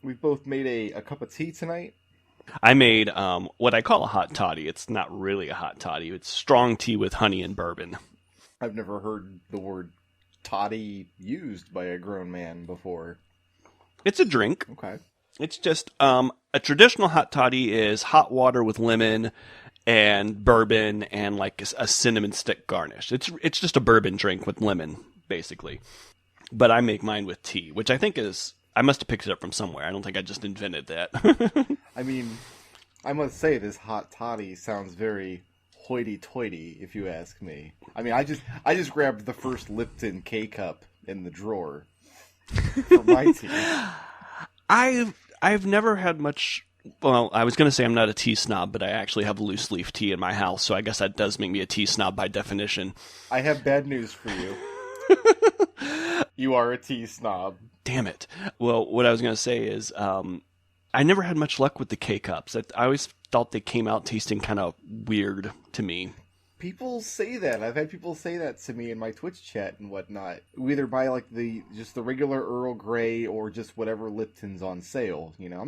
We've both made a cup of tea tonight. I made what I call a hot toddy. It's not really a hot toddy. It's strong tea with honey and bourbon. I've never heard the word toddy used by a grown man before. It's a drink. Okay. It's just a traditional hot toddy is hot water with lemon and bourbon and like a cinnamon stick garnish. It's just a bourbon drink with lemon, basically. But I make mine with tea, which I think is... I must have picked it up from somewhere. I don't think I just invented that. I mean, I must say this hot toddy sounds very hoity-toity, if you ask me. I mean, I just grabbed the first Lipton K-cup in the drawer for my tea. I've never had much... Well, I was going to say I'm not a tea snob, but I actually have loose leaf tea in my house, so I guess that does make me a tea snob by definition. I have bad news for you. You are a tea snob. Damn it. Well, what I was going to say is I never had much luck with the K-Cups. I always thought they came out tasting kind of weird to me. People say that. I've had people say that to me in my Twitch chat and whatnot. We either buy like just the regular Earl Grey or just whatever Lipton's on sale. You know,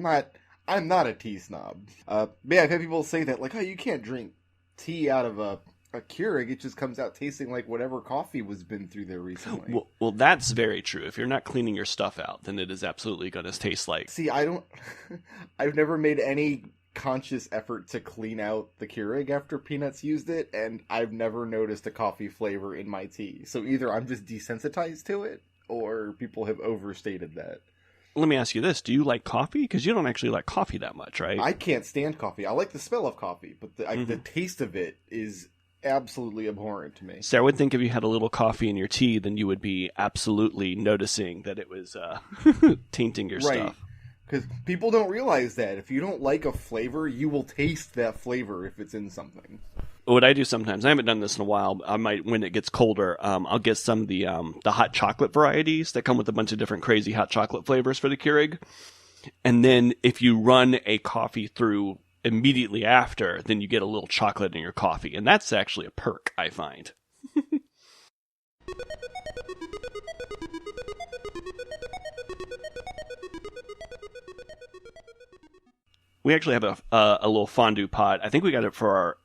I'm not a tea snob. But yeah, I've had people say that, like, oh, you can't drink tea out of a Keurig. It just comes out tasting like whatever coffee was been through there recently. Well, that's very true. If you're not cleaning your stuff out, then it is absolutely going to taste like... See, I've never made any conscious effort to clean out the Keurig after Peanuts used it, and I've never noticed a coffee flavor in my tea. So either I'm just desensitized to it, or people have overstated that. Let me ask you this. Do you like coffee? Because you don't actually like coffee that much, right? I can't stand coffee. I like the smell of coffee, but the taste of it is absolutely abhorrent to me. So I would think if you had a little coffee in your tea, then you would be absolutely noticing that it was tainting your stuff. Because people don't realize that. If you don't like a flavor, you will taste that flavor if it's in something. What I do sometimes, I haven't done this in a while, I might, when it gets colder, I'll get some of the hot chocolate varieties that come with a bunch of different crazy hot chocolate flavors for the Keurig. And then if you run a coffee through immediately after, then you get a little chocolate in your coffee. And that's actually a perk, I find. We actually have a little fondue pot. I think we got it for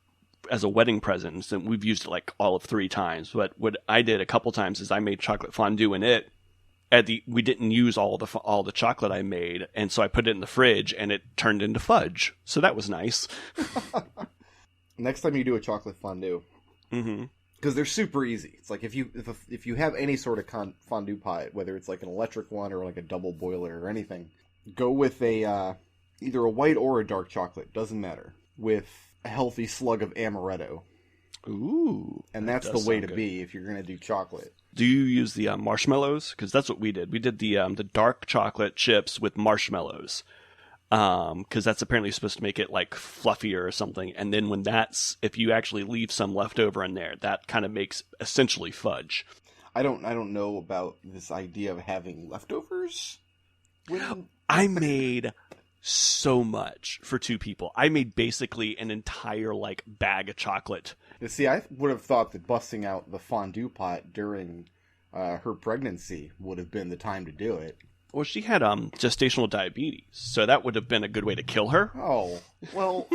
as a wedding present, and we've used it like all of 3 times. But what I did a couple times is I made chocolate fondue in it. We didn't use all the chocolate I made, and so I put it in the fridge, and it turned into fudge. So that was nice. Next time you do a chocolate fondue, because they're super easy. It's like if you have any sort of fondue pot, whether it's like an electric one or like a double boiler or anything, go with either a white or a dark chocolate, doesn't matter, with a healthy slug of amaretto. Ooh. And that's the way to be if you're going to do chocolate. Do you use the marshmallows? Because that's what we did. We did the dark chocolate chips with marshmallows. Because that's apparently supposed to make it like fluffier or something. And then if you actually leave some left over in there, that kind of makes essentially fudge. I don't know about this idea of having leftovers. I made so much for 2 people. I made basically an entire like bag of chocolate. See, I would have thought that busting out the fondue pot during her pregnancy would have been the time to do it. Well, she had gestational diabetes, so that would have been a good way to kill her. Oh, well,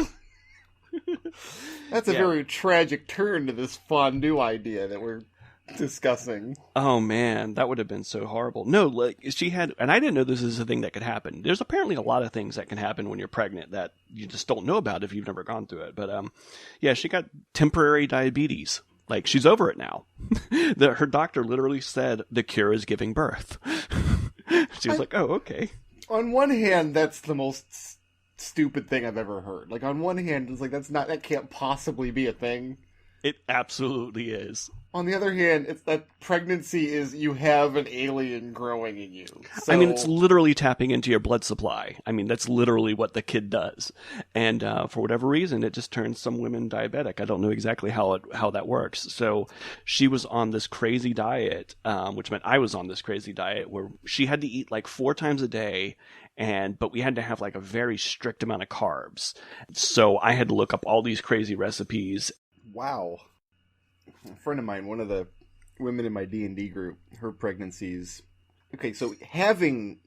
that's a very tragic turn to this fondue idea that we're discussing. Oh man, that would have been so horrible. No, like she had, and I didn't know this is a thing that could happen. There's apparently a lot of things that can happen when you're pregnant that you just don't know about if you've never gone through it. But yeah, she got temporary diabetes. Like she's over it now. Her doctor literally said the cure is giving birth. She was like, oh, okay. On one hand, that's the most stupid thing I've ever heard. Like on one hand, it's like that can't possibly be a thing. It absolutely is. On the other hand, it's that pregnancy is you have an alien growing in you. So... I mean, it's literally tapping into your blood supply. I mean, that's literally what the kid does. And for whatever reason, it just turns some women diabetic. I don't know exactly how that works. So she was on this crazy diet, which meant I was on this crazy diet where she had to eat like 4 times a day. But we had to have like a very strict amount of carbs. So I had to look up all these crazy recipes. Wow. A friend of mine, one of the women in my D&D group, her pregnancies... Okay, so having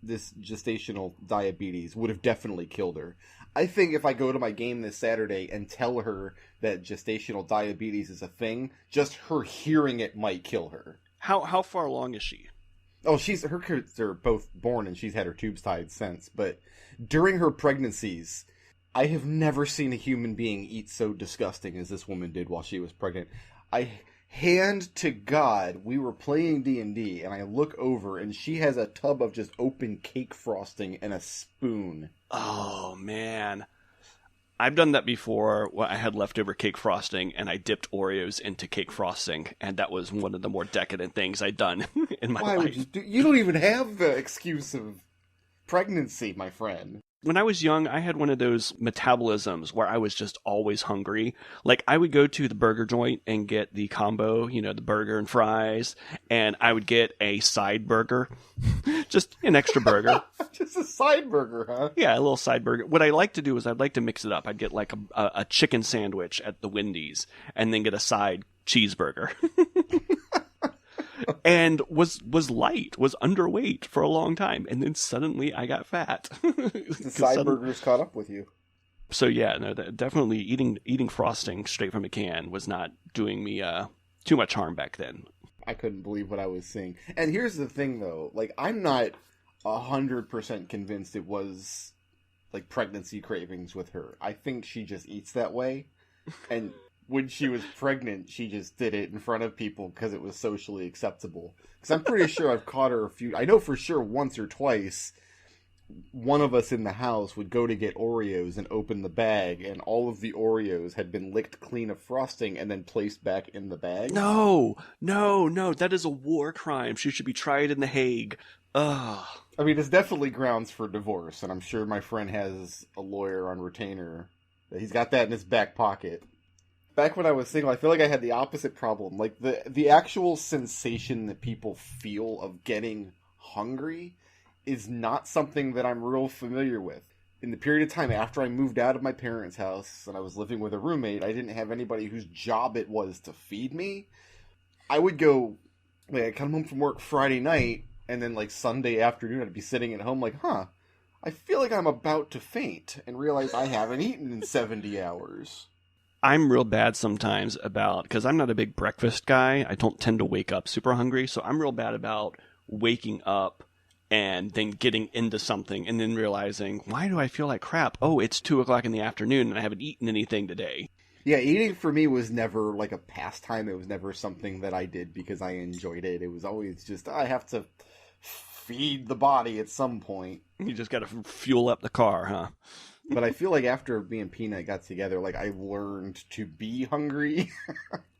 this gestational diabetes would have definitely killed her. I think if I go to my game this Saturday and tell her that gestational diabetes is a thing, just her hearing it might kill her. How far along is she? Oh, her kids are both born and she's had her tubes tied since. But during her pregnancies, I have never seen a human being eat so disgusting as this woman did while she was pregnant. Hand to God, we were playing D&D, and I look over, and she has a tub of just open cake frosting and a spoon. Oh, man. I've done that before. I had leftover cake frosting, and I dipped Oreos into cake frosting, and that was one of the more decadent things I'd done in my life. Would you don't even have the excuse of pregnancy, my friend. When I was young, I had one of those metabolisms where I was just always hungry. Like, I would go to the burger joint and get the combo, the burger and fries, and I would get a side burger, just an extra burger. Just a side burger, huh? Yeah, a little side burger. What I like to do is I'd like to mix it up. I'd get like a chicken sandwich at the Wendy's and then get a side cheeseburger. And was light, was underweight for a long time, and then suddenly I got fat. The side burgers caught up with you. So yeah, no, definitely eating frosting straight from a can was not doing me too much harm back then. I couldn't believe what I was seeing. And here's the thing, though, like I'm not 100% convinced it was like pregnancy cravings with her. I think she just eats that way, and when she was pregnant, she just did it in front of people because it was socially acceptable. Because I'm pretty sure I've caught her I know for sure once or twice, one of us in the house would go to get Oreos and open the bag, and all of the Oreos had been licked clean of frosting and then placed back in the bag. No, that is a war crime. She should be tried in The Hague. Ugh. I mean, it's definitely grounds for divorce, and I'm sure my friend has a lawyer on retainer. He's got that in his back pocket. Back when I was single, I feel like I had the opposite problem. Like, the actual sensation that people feel of getting hungry is not something that I'm real familiar with. In the period of time after I moved out of my parents' house and I was living with a roommate, I didn't have anybody whose job it was to feed me. I would go, like, I'd come home from work Friday night, and then, like, Sunday afternoon, I'd be sitting at home like, I feel like I'm about to faint, and realize I haven't eaten in 70 hours. I'm real bad sometimes because I'm not a big breakfast guy. I don't tend to wake up super hungry. So I'm real bad about waking up and then getting into something and then realizing, why do I feel like crap? Oh, it's 2:00 in the afternoon and I haven't eaten anything today. Yeah, eating for me was never like a pastime. It was never something that I did because I enjoyed it. It was always just, I have to feed the body at some point. You just got to fuel up the car, huh? But I feel like after me and Peanut got together, like I learned to be hungry.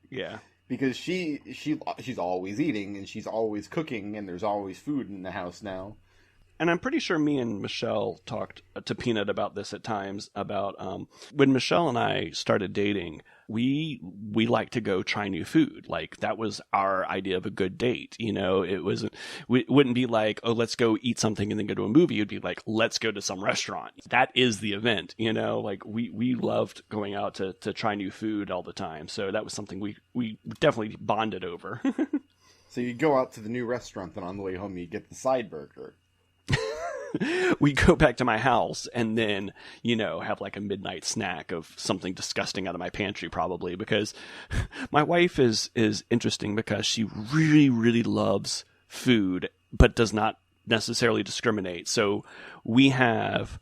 Yeah. Because she's always eating and she's always cooking and there's always food in the house now. And I'm pretty sure me and Michelle talked to Peanut about this at times, about when Michelle and I started dating, we like to go try new food. Like, that was our idea of a good date. It wouldn't be like, oh, let's go eat something and then go to a movie. It'd be like, let's go to some restaurant. That is the event, like we loved going out to try new food all the time. So that was something we definitely bonded over. So you go out to the new restaurant, then on the way home you get the side burger. We go back to my house and then, have like a midnight snack of something disgusting out of my pantry, probably, because my wife is interesting because she really, really loves food, but does not necessarily discriminate. So we'll have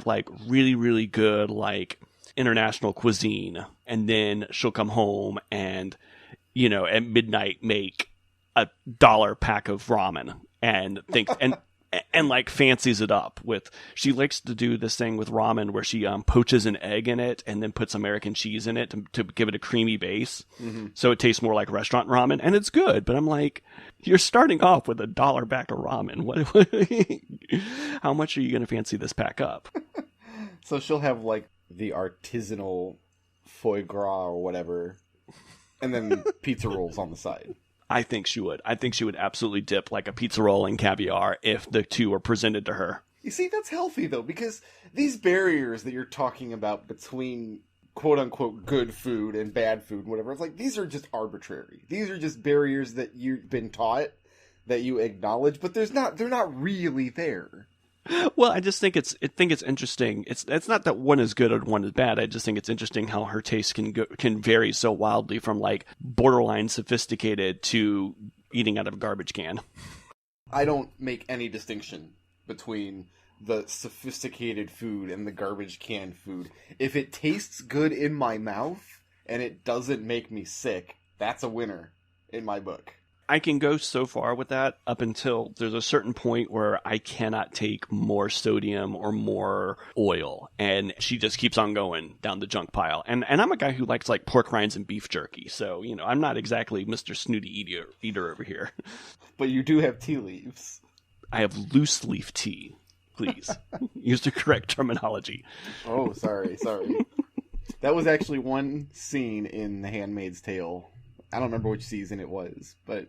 like really, really good, like, international cuisine. And then she'll come home and, at midnight make $1 pack of ramen and think, and like fancies it up with, she likes to do this thing with ramen where she poaches an egg in it and then puts American cheese in it to give it a creamy base. Mm-hmm. So it tastes more like restaurant ramen, and it's good. But I'm like, you're starting off with $1 pack of ramen. How much are you going to fancy this pack up? So she'll have like the artisanal foie gras or whatever, and then pizza rolls on the side. I think she would. I think she would absolutely dip like a pizza roll in caviar if the two were presented to her. You see, that's healthy, though, because these barriers that you're talking about between quote-unquote good food and bad food and whatever, it's like, these are just arbitrary. These are just barriers that you've been taught that you acknowledge, but they're not really there. Well, I just think it's interesting. It's not that one is good or one is bad. I just think it's interesting how her taste can vary so wildly from like borderline sophisticated to eating out of a garbage can. I don't make any distinction between the sophisticated food and the garbage can food. If it tastes good in my mouth and it doesn't make me sick, that's a winner in my book. I can go so far with that up until there's a certain point where I cannot take more sodium or more oil, and she just keeps on going down the junk pile. And I'm a guy who likes like pork rinds and beef jerky, so I'm not exactly Mr. Snooty eater over here. But you do have tea leaves. I have loose leaf tea. Please use the correct terminology. Oh, sorry. That was actually one scene in The Handmaid's Tale. I don't remember which season it was, but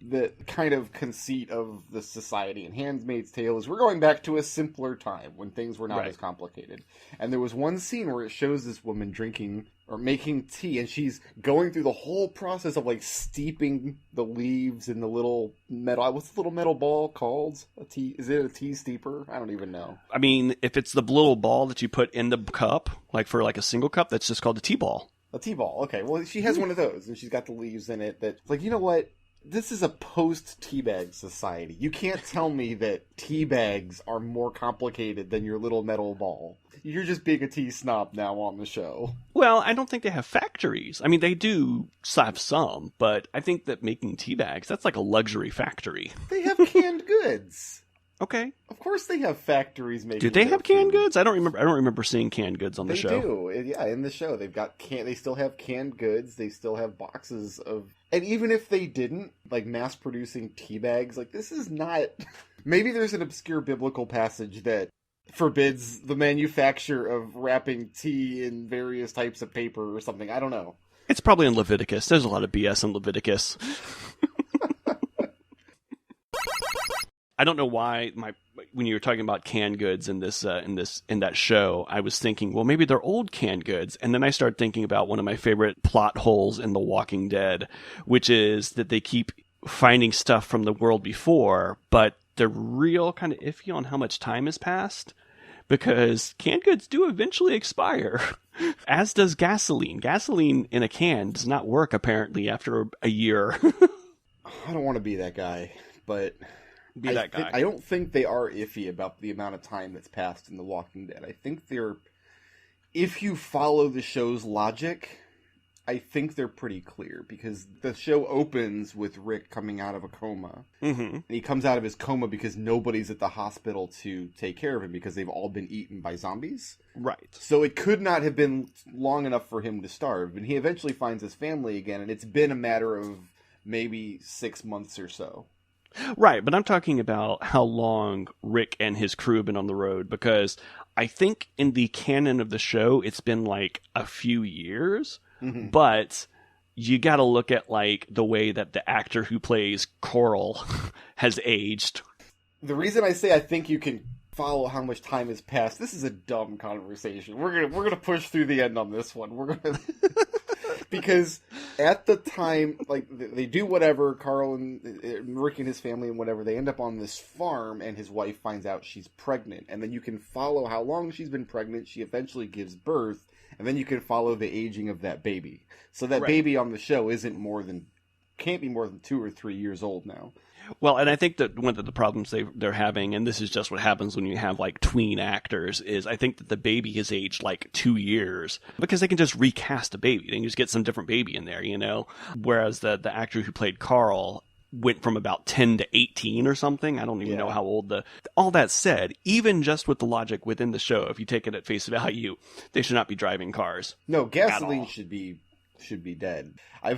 the kind of conceit of the society in Handmaid's Tale is we're going back to a simpler time when things were not as complicated. And there was one scene where it shows this woman drinking or making tea, and she's going through the whole process of like steeping the leaves in the little metal. What's the little metal ball called? A tea? Is it a tea steeper? I don't even know. I mean, if it's the little ball that you put in the cup, like for like a single cup, that's just called a tea ball. A tea ball. Okay. Well, she has one of those, and she's got the leaves in it. That's like, you know what? This is a post-teabag society. You can't tell me that tea bags are more complicated than your little metal ball. You're just being a tea snob now on the show. Well, I don't think they have factories. I mean, they do have some, but I think that making tea bags, that's like a luxury factory. They have canned goods. Okay. Of course they have factories making. Do they have canned goods? I don't remember seeing canned goods on the show. They do. Yeah, in the show they've got they still have canned goods. They still have boxes of, and even if they didn't, like mass producing tea bags, like this is not. Maybe there's an obscure biblical passage that forbids the manufacture of wrapping tea in various types of paper or something. I don't know. It's probably in Leviticus. There's a lot of BS in Leviticus. I don't know why when you were talking about canned goods in that show, I was thinking, well, maybe they're old canned goods. And then I started thinking about one of my favorite plot holes in The Walking Dead, which is that they keep finding stuff from the world before, but they're real kind of iffy on how much time has passed, because canned goods do eventually expire, as does gasoline. Gasoline in a can does not work apparently after a year. I don't want to be that guy, but that guy. I don't think they are iffy about the amount of time that's passed in The Walking Dead. I think they're, if you follow the show's logic, I think they're pretty clear, because the show opens with Rick coming out of a coma. Mm-hmm. And he comes out of his coma because nobody's at the hospital to take care of him because they've all been eaten by zombies. Right. So it could not have been long enough for him to starve. And he eventually finds his family again, and it's been a matter of maybe 6 months or so. Right, but I'm talking about how long Rick and his crew have been on the road, because I think in the canon of the show, it's been like a few years, but you got to look at like the way that the actor who plays Coral has aged. The reason I say I think you can follow how much time has passed, this is a dumb conversation. We're gonna push through the end on this one. We're gonna because at the time, like, they do whatever, Carl and Rick and his family and whatever, they end up on this farm, and his wife finds out she's pregnant, and then you can follow how long she's been pregnant. She eventually gives birth, and then you can follow the aging of that baby. So that baby on the show can't be more than 2 or 3 years old now. Well, and I think that one of the problems they're having, and this is just what happens when you have like tween actors, is I think that the baby has aged like 2 years, because they can just recast a baby. They can just get some different baby in there, Whereas the actor who played Carl went from about 10 to 18 or something. I don't even know how old all that said, even just with the logic within the show, if you take it at face value, they should not be driving cars. No, gasoline should be dead. I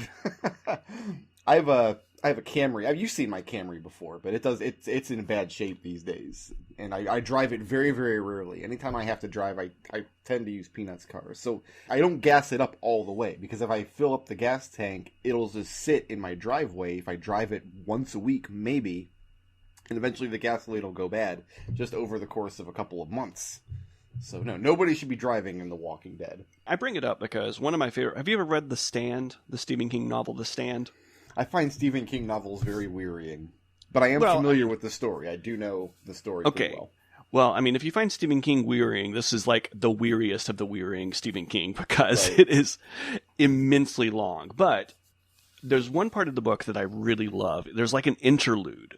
have a Camry. You've seen my Camry before, but it's in bad shape these days, and I drive it very, very rarely. Anytime I have to drive, I tend to use Peanut's cars, so I don't gas it up all the way, because if I fill up the gas tank, it'll just sit in my driveway. If I drive it once a week, maybe, and eventually the gasoline will go bad just over the course of a couple of months. So no, nobody should be driving in The Walking Dead. I bring it up because one of my favorite. Have you ever read The Stand, the Stephen King novel, The Stand? I find Stephen King novels very wearying. But I am familiar with the story. I do know the story pretty well. Well, I mean, if you find Stephen King wearying, this is like the weariest of the wearying Stephen King because it is immensely long. But there's one part of the book that I really love. There's like an interlude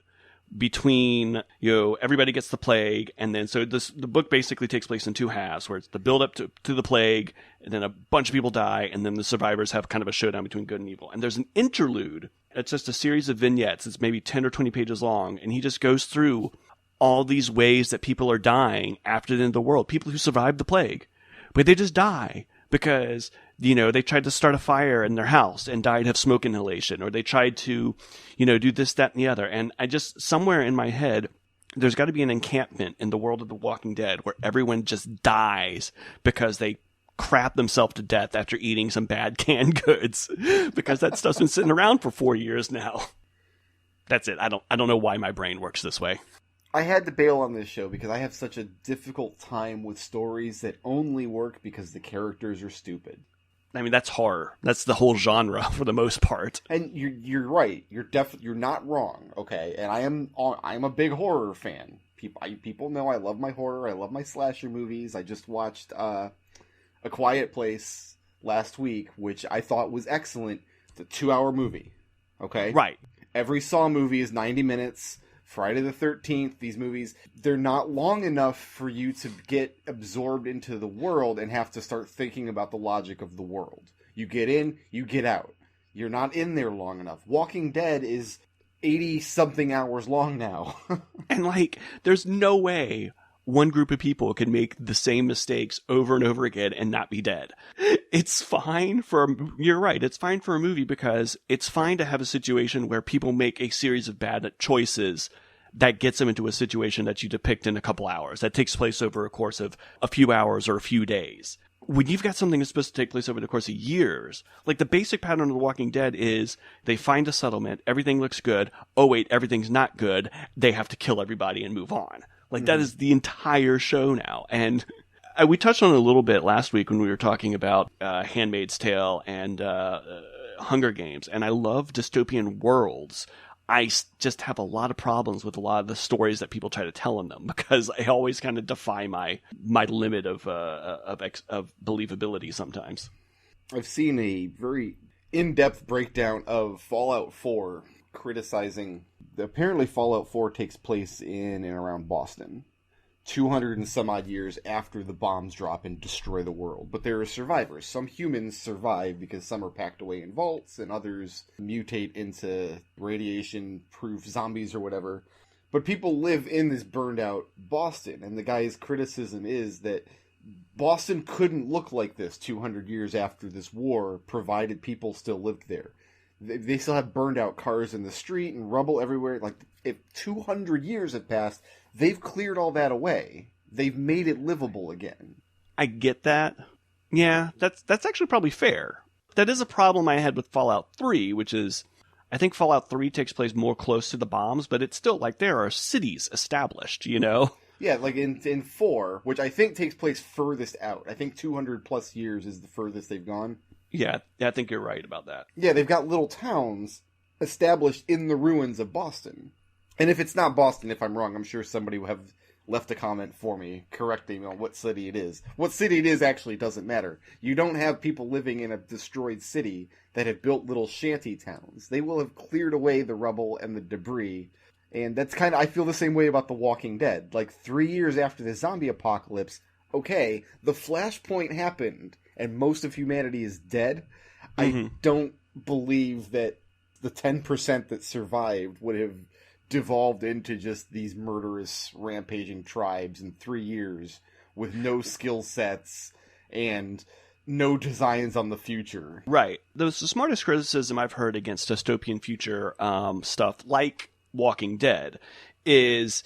between, everybody gets the plague, and then the book basically takes place in two halves, where it's the build up to the plague, and then a bunch of people die, and then the survivors have kind of a showdown between good and evil. And there's an interlude. It's just a series of vignettes. It's maybe 10 or 20 pages long, and he just goes through all these ways that people are dying after the end of the world. People who survived the plague, but they just die because they tried to start a fire in their house and died of smoke inhalation, or they tried to, do this, that, and the other. And I just, somewhere in my head, there's got to be an encampment in the world of The Walking Dead where everyone just dies because they crap themselves to death after eating some bad canned goods, because that stuff's been sitting around for 4 years now. That's it. I don't know why my brain works this way. I had to bail on this show because I have such a difficult time with stories that only work because the characters are stupid. I mean, that's horror. That's the whole genre for the most part. And you're right. You're not wrong. Okay, and I'm a big horror fan. People know I love my horror. I love my slasher movies. I just watched A Quiet Place last week, which I thought was excellent. It's a 2-hour movie. Okay, right. Every Saw movie is 90 minutes. Friday the 13th, these movies, they're not long enough for you to get absorbed into the world and have to start thinking about the logic of the world. You get in, you get out. You're not in there long enough. Walking Dead is 80-something hours long now. And, there's no way one group of people can make the same mistakes over and over again and not be dead. It's fine you're right, it's fine for a movie because it's fine to have a situation where people make a series of bad choices that gets them into a situation that you depict in a couple hours. That takes place over a course of a few hours or a few days. When you've got something that's supposed to take place over the course of years, like the basic pattern of The Walking Dead is they find a settlement, everything looks good, oh wait, everything's not good, they have to kill everybody and move on. That is the entire show now. And we touched on it a little bit last week when we were talking about Handmaid's Tale and Hunger Games. And I love dystopian worlds. I just have a lot of problems with a lot of the stories that people try to tell in them because I always kind of defy my limit of believability sometimes. I've seen a very in-depth breakdown of Fallout 4 criticizing. Apparently Fallout 4 takes place in and around Boston, 200 and some odd years after the bombs drop and destroy the world. But there are survivors. Some humans survive because some are packed away in vaults and others mutate into radiation-proof zombies or whatever. But people live in this burned-out Boston, and the guy's criticism is that Boston couldn't look like this 200 years after this war, provided people still lived there. They still have burned out cars in the street and rubble everywhere. If 200 years have passed, they've cleared all that away. They've made it livable again. I get that. Yeah, that's actually probably fair. That is a problem I had with Fallout 3, which is, I think Fallout 3 takes place more close to the bombs, but it's still there are cities established, Yeah, in 4, which I think takes place furthest out. I think 200 plus years is the furthest they've gone. Yeah, I think you're right about that. Yeah, they've got little towns established in the ruins of Boston. And if it's not Boston, if I'm wrong, I'm sure somebody will have left a comment for me, correcting me on what city it is. What city it is actually doesn't matter. You don't have people living in a destroyed city that have built little shanty towns. They will have cleared away the rubble and the debris. And that's I feel the same way about The Walking Dead. 3 years after the zombie apocalypse, okay, the flashpoint happened, and most of humanity is dead. I don't believe that the 10% that survived would have devolved into just these murderous, rampaging tribes in 3 years with no skill sets and no designs on the future. Right. The smartest criticism I've heard against dystopian future stuff like Walking Dead is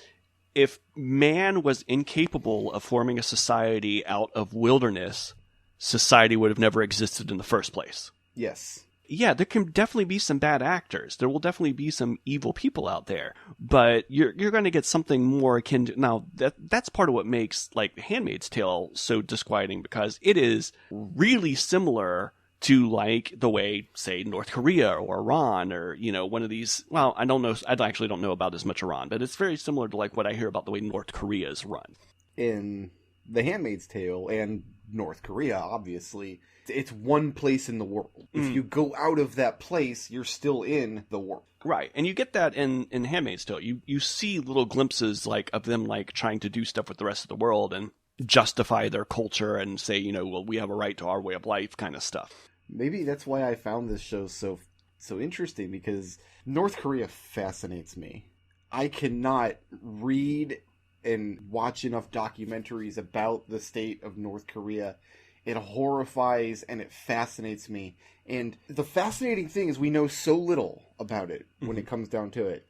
if man was incapable of forming a society out of wilderness, society would have never existed in the first place. Yes. Yeah, there can definitely be some bad actors. There will definitely be some evil people out there. But you're going to get something more akin to... Now, that's part of what makes Handmaid's Tale so disquieting, because it is really similar to like the way, say, North Korea or Iran or, you know, one of these. Well, I don't know. I actually don't know about as much Iran, but it's very similar to like what I hear about the way North Korea is run. In The Handmaid's Tale and North Korea, obviously, it's one place in the world. If you go out of that place, you're still in the world. Right. And you get that in Handmaid's Tale. You see little glimpses like of them like trying to do stuff with the rest of the world and justify their culture and say, you know, well, we have a right to our way of life kind of stuff. Maybe that's why I found this show so interesting, because North Korea fascinates me. I cannot read and watch enough documentaries about the state of North Korea. It horrifies and it fascinates me. And the fascinating thing is we know so little about it when it comes down to it.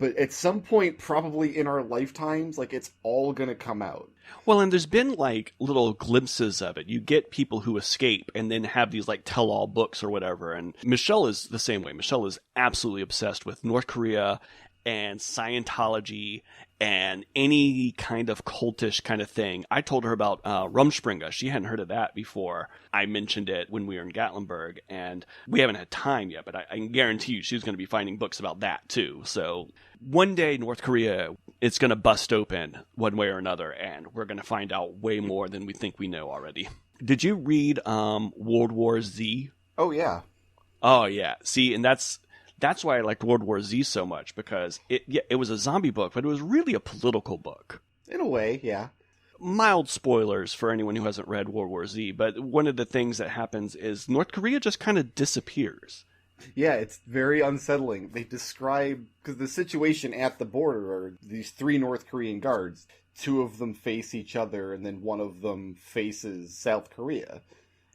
But at some point, probably in our lifetimes, like, it's all going to come out. Well, and there's been, like, little glimpses of it. You get people who escape and then have these, like, tell-all books or whatever. And Michelle is the same way. Michelle is absolutely obsessed with North Korea and Scientology and any kind of cultish kind of thing. I told her about Rumspringa. She hadn't heard of that before. I mentioned it when we were in Gatlinburg, and we haven't had time yet, but I can guarantee you she's going to be finding books about that too. So one day, North Korea, it's going to bust open one way or another, and we're going to find out way more than we think we know already. Did you read World War Z? Oh, yeah. Oh, yeah. See, and that's why I liked World War Z so much, because it was a zombie book, but it was really a political book. In a way, yeah. Mild spoilers for anyone who hasn't read World War Z, but one of the things that happens is North Korea just kind of disappears. Yeah, it's very unsettling. They describe, because the situation at the border are these 3 North Korean guards. 2 of them face each other, and then one of them faces South Korea.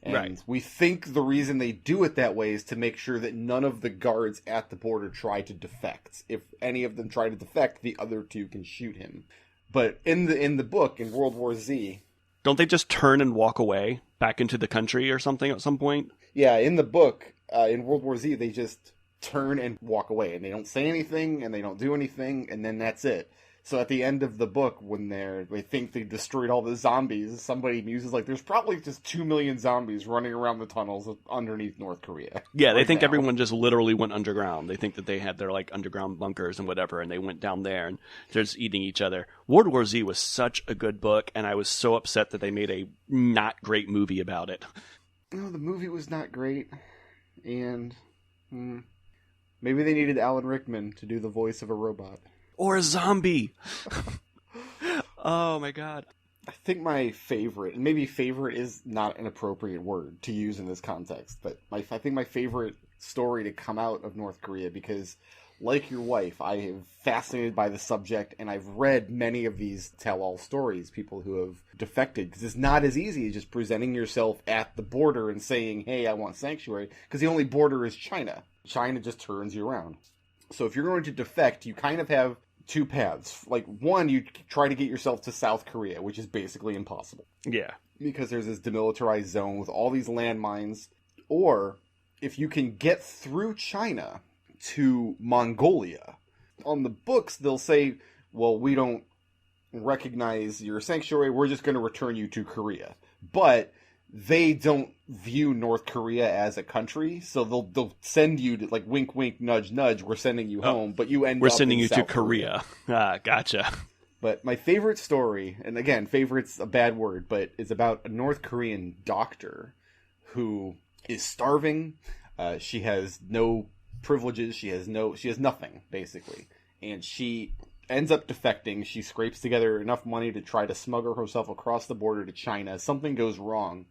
And right. We think the reason they do it that way is to make sure that none of the guards at the border try to defect. If any of them try to defect, the other 2 can shoot him. But in the book, in World War Z... Don't they just turn and walk away back into the country or something at some point? Yeah, in the book, in World War Z, they just turn and walk away. And they don't say anything, and they don't do anything, and then that's it. So at the end of the book, when they think they destroyed all the zombies, somebody muses like, there's probably just 2 million zombies running around the tunnels underneath North Korea. Yeah, they think everyone just literally went underground. They think that they had their like underground bunkers and whatever, and they went down there and they're just eating each other. World War Z was such a good book, and I was so upset that they made a not great movie about it. No, the movie was not great, and maybe they needed Alan Rickman to do the voice of a robot. Or a zombie. Oh my god. I think my favorite, and maybe favorite is not an appropriate word to use in this context, but I think my favorite story to come out of North Korea, because like your wife, I am fascinated by the subject, and I've read many of these tell-all stories, people who have defected, because it's not as easy as just presenting yourself at the border and saying, hey, I want sanctuary, because the only border is China. China just turns you around. So if you're going to defect, you kind of have 2 paths. Like, one, you try to get yourself to South Korea, which is basically impossible. Yeah. Because there's this demilitarized zone with all these landmines. Or, if you can get through China to Mongolia, on the books they'll say, well, we don't recognize your sanctuary, we're just going to return you to Korea. But they don't view North Korea as a country, so they'll send you to, like, wink, wink, nudge, nudge, we're sending you home, but you end up We're sending you South to Korea. Ah, gotcha. But my favorite story, and again, favorite's a bad word, but it's about a North Korean doctor who is starving. She has no privileges. She has nothing, basically. And she ends up defecting. She scrapes together enough money to try to smuggle herself across the border to China. Something goes wrong,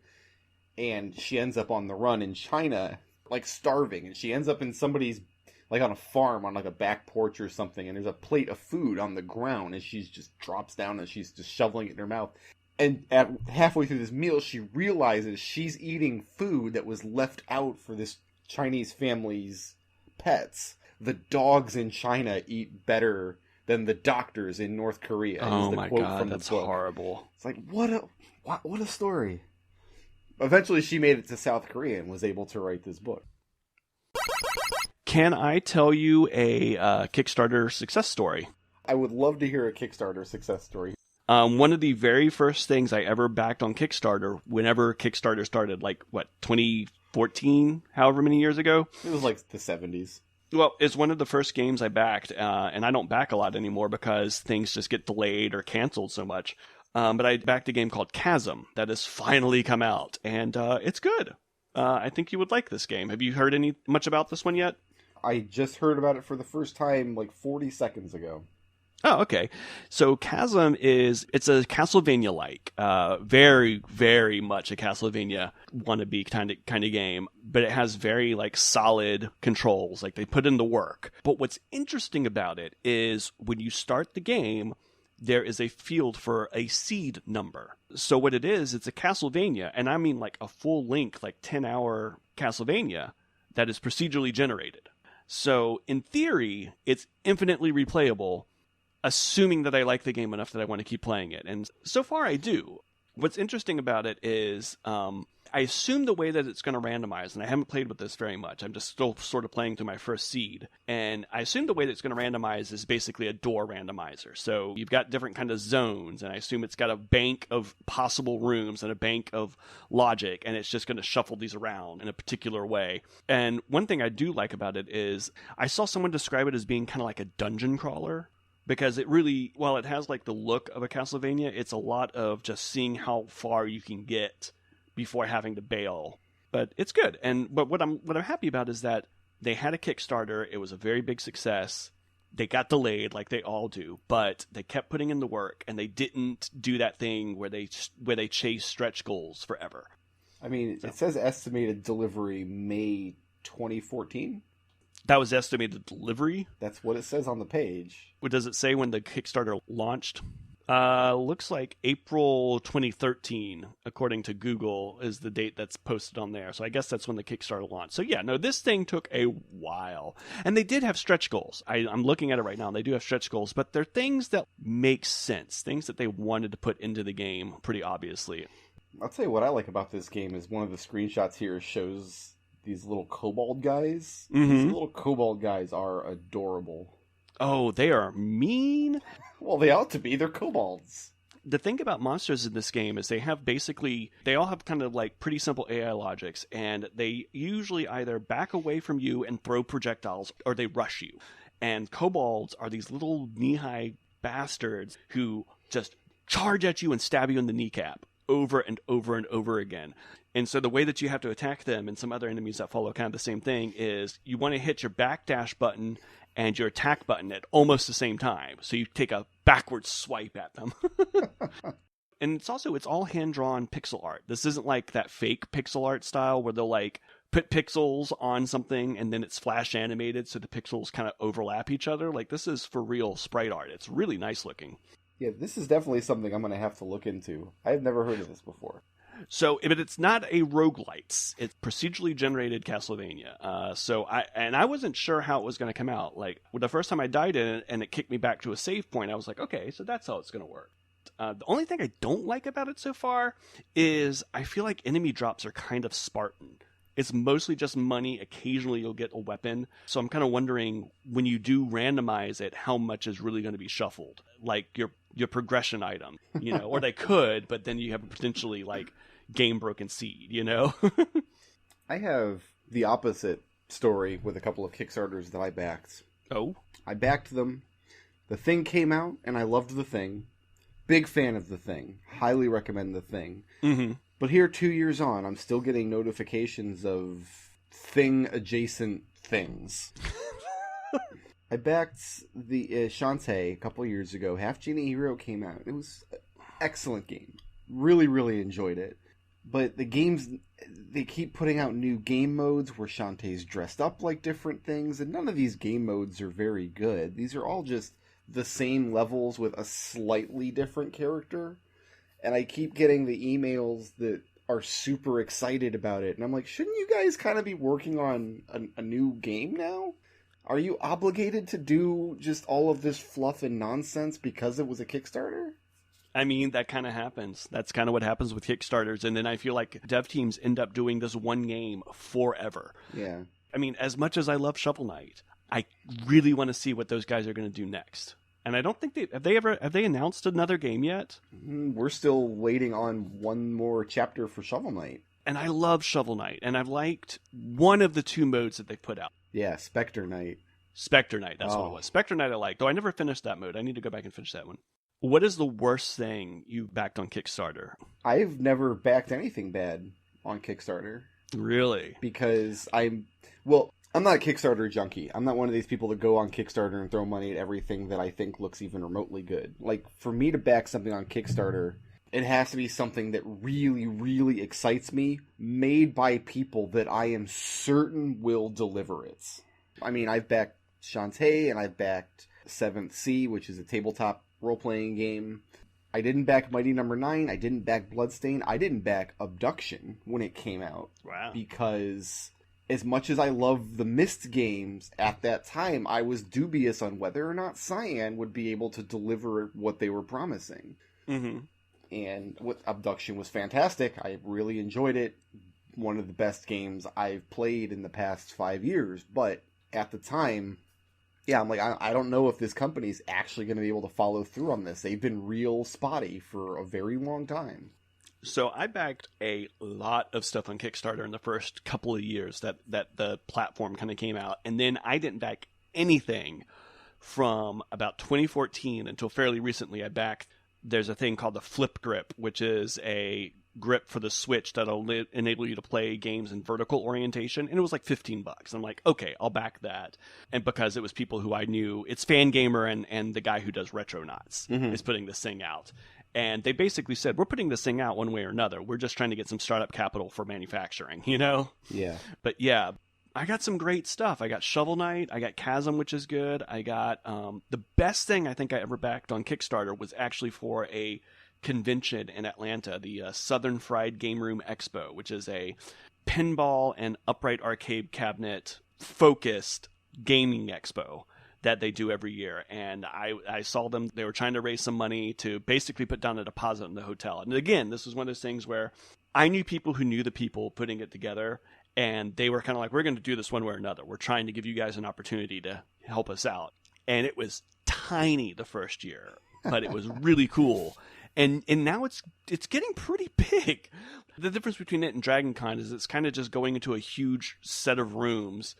and she ends up on the run in China, like starving. And she ends up in somebody's, like on a farm, on like a back porch or something. And there's a plate of food on the ground, and she just drops down and she's just shoveling it in her mouth. And halfway through this meal, she realizes she's eating food that was left out for this Chinese family's pets. The dogs in China eat better than the doctors in North Korea. Oh my god, that's horrible. It's like, what a story. Eventually she made it to South Korea and was able to write this book. Can I tell you a Kickstarter success story? I would love to hear a Kickstarter success story. One of the very first things I ever backed on Kickstarter, whenever Kickstarter started, like, 20 14, however many years ago. It was like the 70s. Well, it's one of the first games I backed, and I don't back a lot anymore because things just get delayed or canceled so much. But I backed a game called Chasm that has finally come out, and it's good. I think you would like this game. Have you heard much about this one yet? I just heard about it for the first time like 40 seconds ago. Oh, okay. So Chasm it's a Castlevania-like, very, very much a Castlevania wannabe kind of game, but it has very like solid controls, like they put in the work. But what's interesting about it is when you start the game, there is a field for a seed number. So what it is, it's a Castlevania, and I mean like a full length, like 10-hour Castlevania that is procedurally generated. So in theory, it's infinitely replayable, assuming that I like the game enough that I want to keep playing it. And so far I do. What's interesting about it is I assume the way that it's going to randomize, and I haven't played with this very much. I'm just still sort of playing through my first seed. And I assume the way that it's going to randomize is basically a door randomizer. So you've got different kind of zones, and I assume it's got a bank of possible rooms and a bank of logic, and it's just going to shuffle these around in a particular way. And one thing I do like about it is I saw someone describe it as being kind of like a dungeon crawler. Because it really, while it has like the look of a Castlevania, it's a lot of just seeing how far you can get before having to bail. But it's good. But what I'm happy about is that they had a Kickstarter. It was a very big success. They got delayed like they all do, but they kept putting in the work, and they didn't do that thing where they chase stretch goals forever. I mean, it says estimated delivery May 2014. That was estimated delivery? That's what it says on the page. What does it say when the Kickstarter launched? Looks like April 2013, according to Google, is the date that's posted on there. So I guess that's when the Kickstarter launched. So yeah, no, this thing took a while. And they did have stretch goals. I'm looking at it right now, and they do have stretch goals, but they're things that make sense, things that they wanted to put into the game pretty obviously. I'll tell you what I like about this game is one of the screenshots here shows these little kobold guys. Mm-hmm. These little kobold guys are adorable. Oh, they are mean. Well, they ought to be. They're kobolds. The thing about monsters in this game is they all have kind of like pretty simple AI logics, and they usually either back away from you and throw projectiles, or they rush you. And kobolds are these little knee-high bastards who just charge at you and stab you in the kneecap over and over and over again. And so the way that you have to attack them and some other enemies that follow kind of the same thing is you want to hit your backdash button and your attack button at almost the same time. So you take a backward swipe at them. And it's all hand-drawn pixel art. This isn't like that fake pixel art style where they'll like put pixels on something and then it's flash animated so the pixels kind of overlap each other. Like, this is for real sprite art. It's really nice looking. Yeah, this is definitely something I'm going to have to look into. I've never heard of this before. So, but it's not a roguelite. It's procedurally generated Castlevania. I wasn't sure how it was going to come out. Like, the first time I died in it and it kicked me back to a save point, I was like, okay, so that's how it's going to work. The only thing I don't like about it so far is I feel like enemy drops are kind of Spartan. It's mostly just money. Occasionally you'll get a weapon. So I'm kind of wondering, when you do randomize it, how much is really going to be shuffled? Like your progression item, or they could, but then you have a potentially like game broken seed, I have the opposite story with a couple of Kickstarters that I backed. Oh? I backed them. The Thing came out, and I loved The Thing. Big fan of The Thing. Highly recommend The Thing. Mm-hmm. But here, 2 years on, I'm still getting notifications of Thing-adjacent things. I backed the Shantae a couple years ago. Half Genie Hero came out. It was an excellent game. Really, really enjoyed it. But the games, they keep putting out new game modes where Shantae's dressed up like different things, and none of these game modes are very good. These are all just the same levels with a slightly different character. And I keep getting the emails that are super excited about it. And I'm like, shouldn't you guys kind of be working on a new game now? Are you obligated to do just all of this fluff and nonsense because it was a Kickstarter? I mean, that kind of happens. That's kind of what happens with Kickstarters. And then I feel like dev teams end up doing this one game forever. Yeah. I mean, as much as I love Shovel Knight, I really want to see what those guys are going to do next. And I don't think have they announced another game yet? We're still waiting on one more chapter for Shovel Knight. And I love Shovel Knight, and I've liked one of the 2 modes that they put out. Yeah, Spectre Knight. Spectre Knight, that's what it was. Spectre Knight I liked, though I never finished that mode. I need to go back and finish that one. What is the worst thing you backed on Kickstarter? I've never backed anything bad on Kickstarter. Really? Because I'm not a Kickstarter junkie. I'm not one of these people that go on Kickstarter and throw money at everything that I think looks even remotely good. Like, for me to back something on Kickstarter, it has to be something that really, really excites me, made by people that I am certain will deliver it. I mean, I've backed Shantae, and I've backed 7th Sea, which is a tabletop role-playing game. I didn't back Mighty Number 9. I didn't back Bloodstain. I didn't back Abduction when it came out. Wow. Because as much as I love the Myst games, at that time, I was dubious on whether or not Cyan would be able to deliver what they were promising. Mm-hmm. And Abduction was fantastic. I really enjoyed it. One of the best games I've played in the past 5 years. But at the time, yeah, I'm like, I don't know if this company's actually going to be able to follow through on this. They've been real spotty for a very long time. So I backed a lot of stuff on Kickstarter in the first couple of years that the platform kind of came out. And then I didn't back anything from about 2014 until fairly recently. I backed, there's a thing called the Flip Grip, which is a grip for the Switch that'll enable you to play games in vertical orientation, and it was like $15. I'm like, okay, I'll back that. And because it was people who I knew, it's Fangamer and the guy who does Retronauts is putting this thing out. And they basically said, we're putting this thing out one way or another. We're just trying to get some startup capital for manufacturing, you know? Yeah. But yeah, I got some great stuff. I got Shovel Knight. I got Chasm, which is good. I got the best thing I think I ever backed on Kickstarter was actually for a convention in Atlanta, the Southern Fried Game Room Expo, which is a pinball and upright arcade cabinet focused gaming expo that they do every year. And I saw them. They were trying to raise some money to basically put down a deposit in the hotel. And again, this was one of those things where I knew people who knew the people putting it together, and they were kind of like, we're going to do this one way or another. We're trying to give you guys an opportunity to help us out. And it was tiny the first year, but it was really cool. And now it's getting pretty big. The difference between it and Dragon Con is it's kind of just going into a huge set of rooms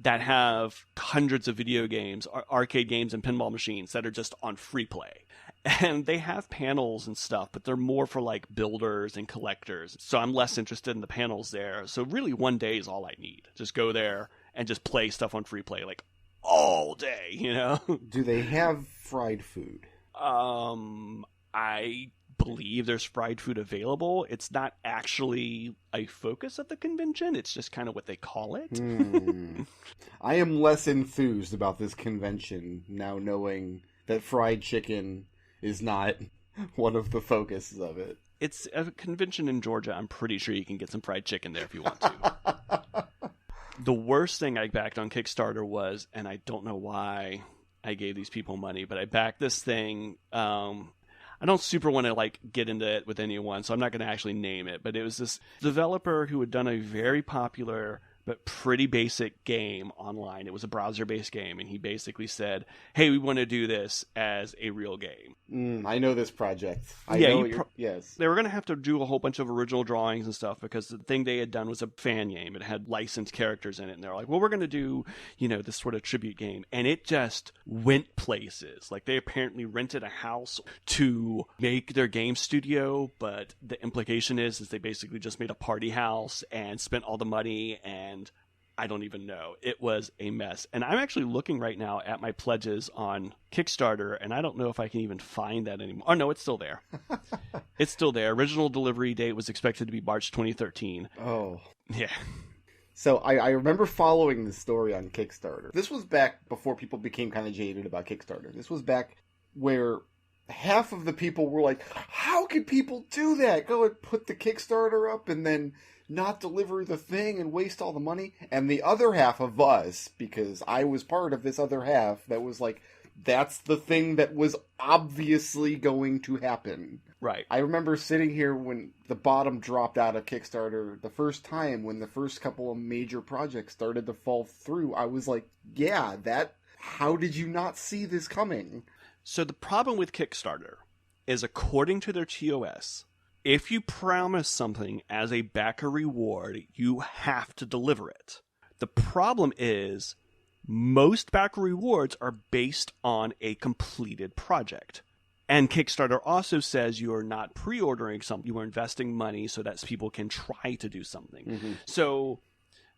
that have hundreds of video games, arcade games, and pinball machines that are just on free play. And they have panels and stuff, but they're more for like builders and collectors. So I'm less interested in the panels there. So really 1 day is all I need. Just go there and just play stuff on free play like all day, you know? Do they have fried food? I believe there's fried food available. It's not actually a focus of the convention. It's just kind of what they call it. I am less enthused about this convention now, knowing that fried chicken is not one of the focuses of it. It's a convention in Georgia. I'm pretty sure you can get some fried chicken there if you want to. The worst thing I backed on Kickstarter was, and I don't know why I gave these people money, but I backed this thing. I don't super want to like get into it with anyone, so I'm not going to actually name it, but it was this developer who had done a very popular but pretty basic game online. It was a browser-based game, and he basically said, hey, we want to do this as a real game. I know this project. Yes. They were going to have to do a whole bunch of original drawings and stuff because the thing they had done was a fan game. It had licensed characters in it, and they're like, well, we're going to do, this sort of tribute game. And it just went places. Like, they apparently rented a house to make their game studio, but the implication is they basically just made a party house and spent all the money, and I don't even know. It was a mess. And I'm actually looking right now at my pledges on Kickstarter, and I don't know if I can even find that anymore. Oh, no, it's still there. It's still there. Original delivery date was expected to be March 2013. Oh. Yeah. So I remember following this story on Kickstarter. This was back before people became kind of jaded about Kickstarter. This was back where half of the people were like, how could people do that? Go and put the Kickstarter up and then not deliver the thing and waste all the money. And the other half of us, because I was part of this other half, that was like, that's the thing that was obviously going to happen. Right. I remember sitting here when the bottom dropped out of Kickstarter the first time, when the first couple of major projects started to fall through. I was like, yeah, how did you not see this coming? So the problem with Kickstarter is, according to their TOS, If you promise something as a backer reward, you have to deliver it. The problem is most backer rewards are based on a completed project. And Kickstarter also says you are not pre-ordering something, you are investing money so that people can try to do something. Mm-hmm. So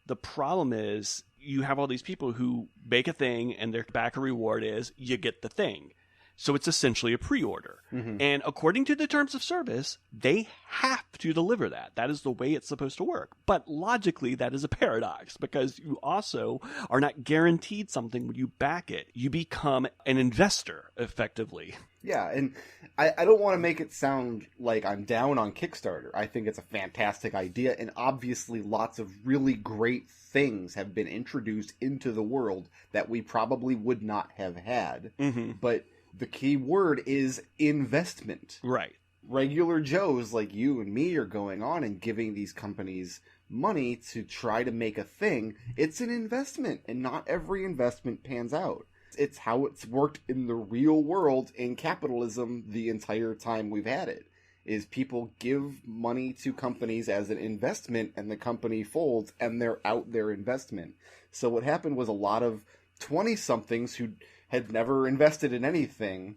the problem is you have all these people who make a thing and their backer reward is you get the thing. So it's essentially a pre-order. Mm-hmm. And according to the terms of service, they have to deliver that. That is the way it's supposed to work. But logically, that is a paradox because you also are not guaranteed something when you back it. You become an investor, effectively. Yeah, and I don't want to make it sound like I'm down on Kickstarter. I think it's a fantastic idea, and obviously lots of really great things have been introduced into the world that we probably would not have had. Mm-hmm. But the key word is investment. Right. Regular Joes like you and me are going on and giving these companies money to try to make a thing. It's an investment, and not every investment pans out. It's how it's worked in the real world in capitalism the entire time we've had it. Is people give money to companies as an investment, and the company folds, and they're out their investment. So what happened was a lot of 20-somethings who had never invested in anything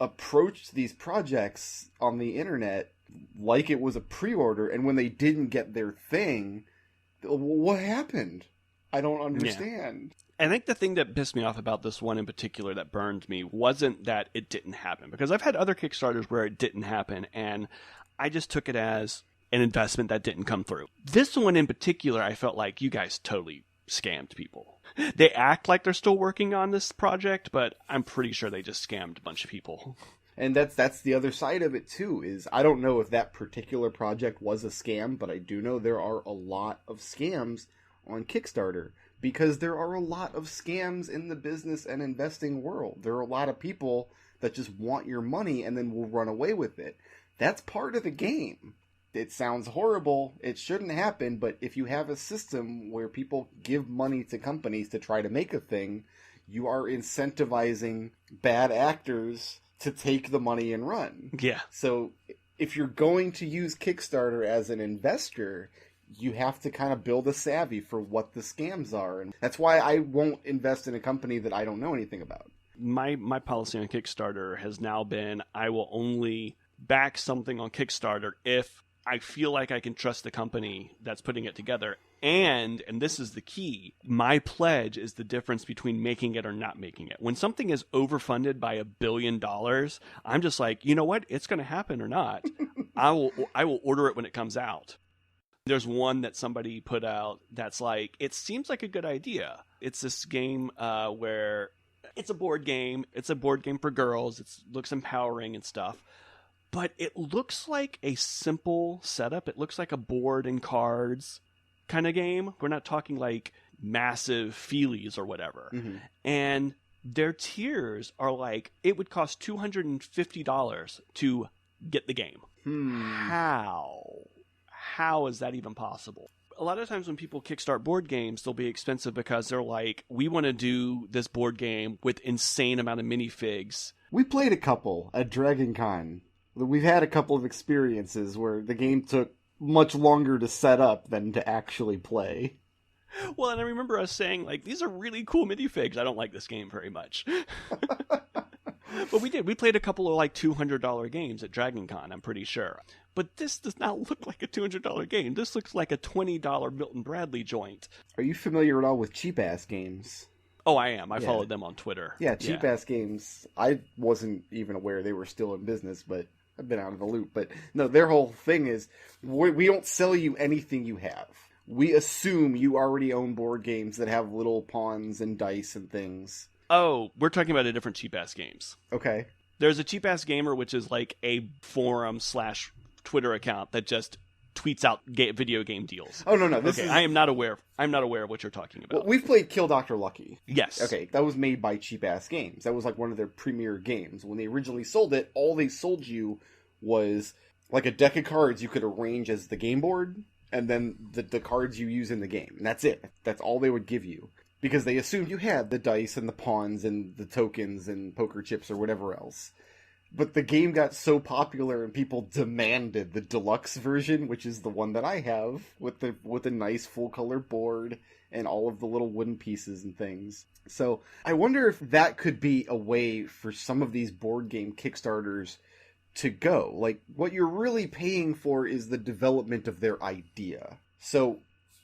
approached these projects on the internet like it was a pre-order, and when they didn't get their thing, what happened? I don't understand. Yeah. I think the thing that pissed me off about this one in particular that burned me wasn't that it didn't happen, because I've had other Kickstarters where it didn't happen, and I just took it as an investment that didn't come through. This one in particular, I felt like you guys totally scammed people. They act like they're still working on this project, but I'm pretty sure they just scammed a bunch of people. And that's the other side of it too, is I don't know if that particular project was a scam, but I do know there are a lot of scams on Kickstarter, because there are a lot of scams in the business and investing world. There are a lot of people that just want your money and then will run away with it. That's part of the game. It sounds horrible. It shouldn't happen, but if you have a system where people give money to companies to try to make a thing, you are incentivizing bad actors to take the money and run. Yeah. So if you're going to use Kickstarter as an investor, you have to kind of build a savvy for what the scams are. And that's why I won't invest in a company that I don't know anything about. My policy on Kickstarter has now been I will only back something on Kickstarter if I feel like I can trust the company that's putting it together. And this is the key, my pledge is the difference between making it or not making it. When something is overfunded by $1 billion, I'm just like, you know what? It's going to happen or not. I will order it when it comes out. There's one that somebody put out that's like, it seems like a good idea. It's this game where it's a board game. It's a board game for girls. It looks empowering and stuff. But it looks like a simple setup. It looks like a board and cards kind of game. We're not talking like massive feelies or whatever. Mm-hmm. And their tiers are like, it would cost $250 to get the game. How is that even possible? A lot of times when people kickstart board games, they'll be expensive because they're like, we want to do this board game with insane amount of minifigs. We played a couple at Dragon Con. We've had a couple of experiences where the game took much longer to set up than to actually play. Well, and I remember us saying, like, these are really cool minifigs. I don't like this game very much. But we did. We played a couple of, like, $200 games at Dragon Con, I'm pretty sure. But this does not look like a $200 game. This looks like a $20 Milton Bradley joint. Are you familiar at all with cheap-ass games? Oh, I am. I followed them on Twitter. Yeah, cheap-ass games. I wasn't even aware they were still in business, but I've been out of the loop. But no, their whole thing is, we don't sell you anything you have. We assume you already own board games that have little pawns and dice and things. Oh, we're talking about a different cheap-ass games. Okay. There's a cheap-ass gamer, which is like a forum/Twitter account that just tweets out video game deals. Oh, no. I'm not aware of what you're talking about. Well, we've played Kill Dr. Lucky. Yes. Okay, that was made by Cheap Ass Games. That was like one of their premier games. When they originally sold it, all they sold you was like a deck of cards you could arrange as the game board, and then the cards you use in the game. And that's it. That's all they would give you. Because they assumed you had the dice and the pawns and the tokens and poker chips or whatever else. But the game got so popular and people demanded the deluxe version, which is the one that I have with a nice full color board and all of the little wooden pieces and things. So I wonder if that could be a way for some of these board game Kickstarters to go. Like, what you're really paying for is the development of their idea. So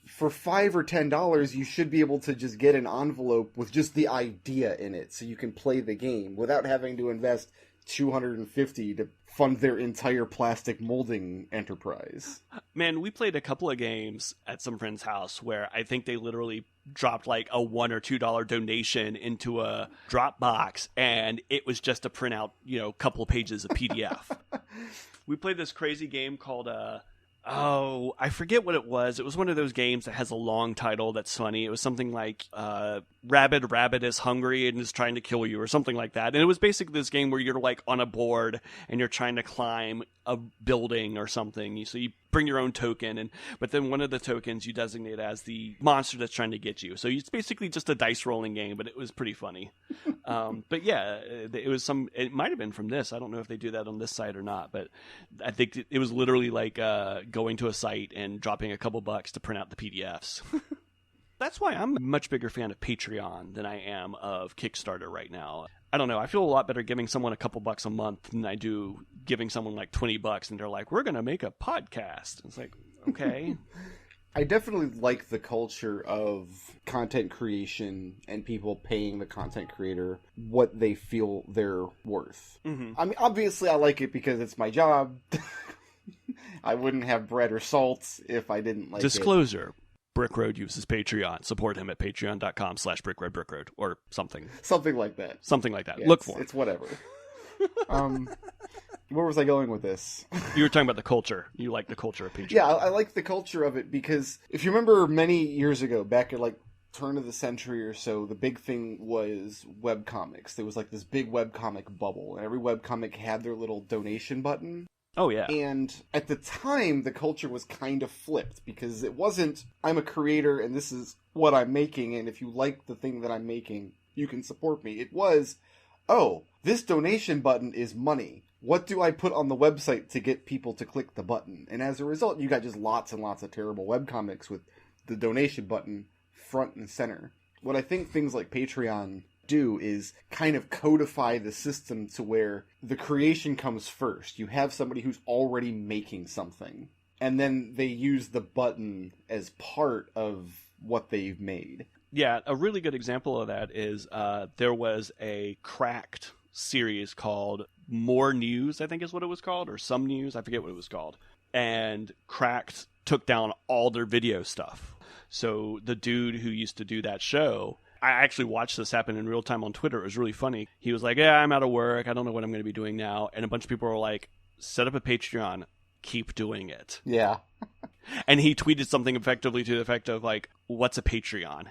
for $5 or $10, you should be able to just get an envelope with just the idea in it so you can play the game without having to invest $250 to fund their entire plastic molding enterprise. Man, we played a couple of games at some friend's house where I think they literally dropped like a $1 or $2 donation into a Dropbox, and it was just to print out, couple of pages of PDF. We played this crazy game called I forget what it was. It was one of those games that has a long title that's funny. It was something like Rabbit is hungry and is trying to kill you or something like that. And it was basically this game where you're like on a board and you're trying to climb a building or something. So you bring your own token, but then one of the tokens you designate as the monster that's trying to get you. So it's basically just a dice rolling game, but it was pretty funny. But yeah, it might have been from this. I don't know if they do that on this site or not, but I think it was literally like going to a site and dropping a couple bucks to print out the PDFs. That's why I'm a much bigger fan of Patreon than I am of Kickstarter right now. I don't know. I feel a lot better giving someone a couple bucks a month than I do giving someone like $20 and they're like, we're going to make a podcast. It's like, okay. I definitely like the culture of content creation and people paying the content creator what they feel they're worth. Mm-hmm. I mean, obviously I like it because it's my job. I wouldn't have bread or salt if I didn't like Disclosure. Brickroad uses Patreon. Support him at patreon.com/brickroad or something. Something like that. Something like that. Yeah, Look for it. It's whatever. Where was I going with this? You were talking about the culture. You like the culture of Patreon. Yeah, I like the culture of it because if you remember many years ago, back at like turn of the century or so, the big thing was webcomics. There was like this big webcomic bubble, and every webcomic had their little donation button. Oh, yeah. And at the time, the culture was kind of flipped because it wasn't, I'm a creator and this is what I'm making, and if you like the thing that I'm making, you can support me. It was, oh, this donation button is money. What do I put on the website to get people to click the button? And as a result, you got just lots and lots of terrible webcomics with the donation button front and center. What I think things like Patreon do is kind of codify the system to where the creation comes first. You have somebody who's already making something, and then they use the button as part of what they've made. Yeah, a really good example of that is there was a Cracked series called More News, I think is what it was called, or Some News, I forget what it was called. And Cracked took down all their video stuff. So the dude who used to do that show, I actually watched this happen in real time on Twitter. It was really funny. He was like, yeah, I'm out of work. I don't know what I'm going to be doing now. And a bunch of people were like, set up a Patreon. Keep doing it. Yeah. And he tweeted something effectively to the effect of like, what's a Patreon?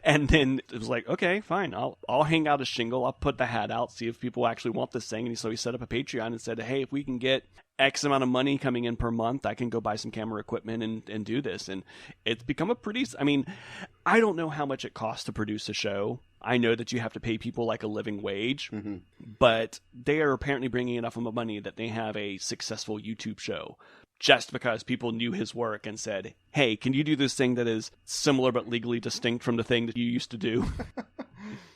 And then it was like, okay, fine. I'll hang out a shingle. I'll put the hat out, see if people actually want this thing. And so he set up a Patreon and said, hey, if we can get X amount of money coming in per month, I can go buy some camera equipment and do this. And it's become I don't know how much it costs to produce a show. I know that you have to pay people like a living wage, mm-hmm. but they are apparently bringing enough of money that they have a successful YouTube show just because people knew his work and said, hey, can you do this thing that is similar but legally distinct from the thing that you used to do?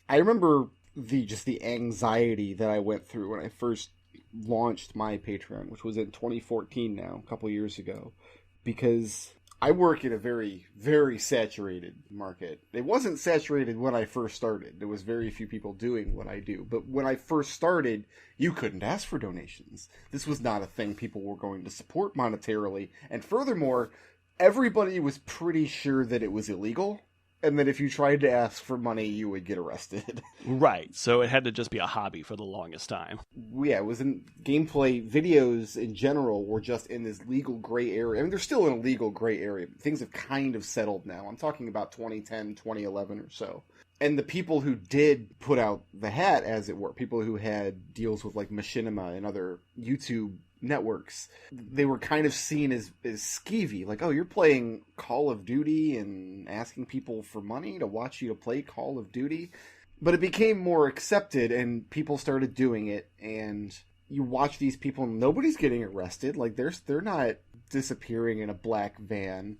I remember the anxiety that I went through when I first launched my Patreon, which was in 2014 now, a couple years ago, because I work in a very, very saturated market. It wasn't saturated when I first started. There was very few people doing what I do. But when I first started, you couldn't ask for donations. This was not a thing people were going to support monetarily. And furthermore, everybody was pretty sure that it was illegal, and that if you tried to ask for money, you would get arrested. Right. So it had to just be a hobby for the longest time. Yeah, it was in gameplay. Videos in general were just in this legal gray area. I mean, they're still in a legal gray area. Things have kind of settled now. I'm talking about 2010, 2011 or so. And the people who did put out the hat, as it were, people who had deals with like Machinima and other YouTube networks, they were kind of seen as skeevy. Like, oh, you're playing Call of Duty and asking people for money to watch you to play Call of Duty? But it became more accepted, and people started doing it, and you watch these people, and nobody's getting arrested. Like, they're not disappearing in a black van.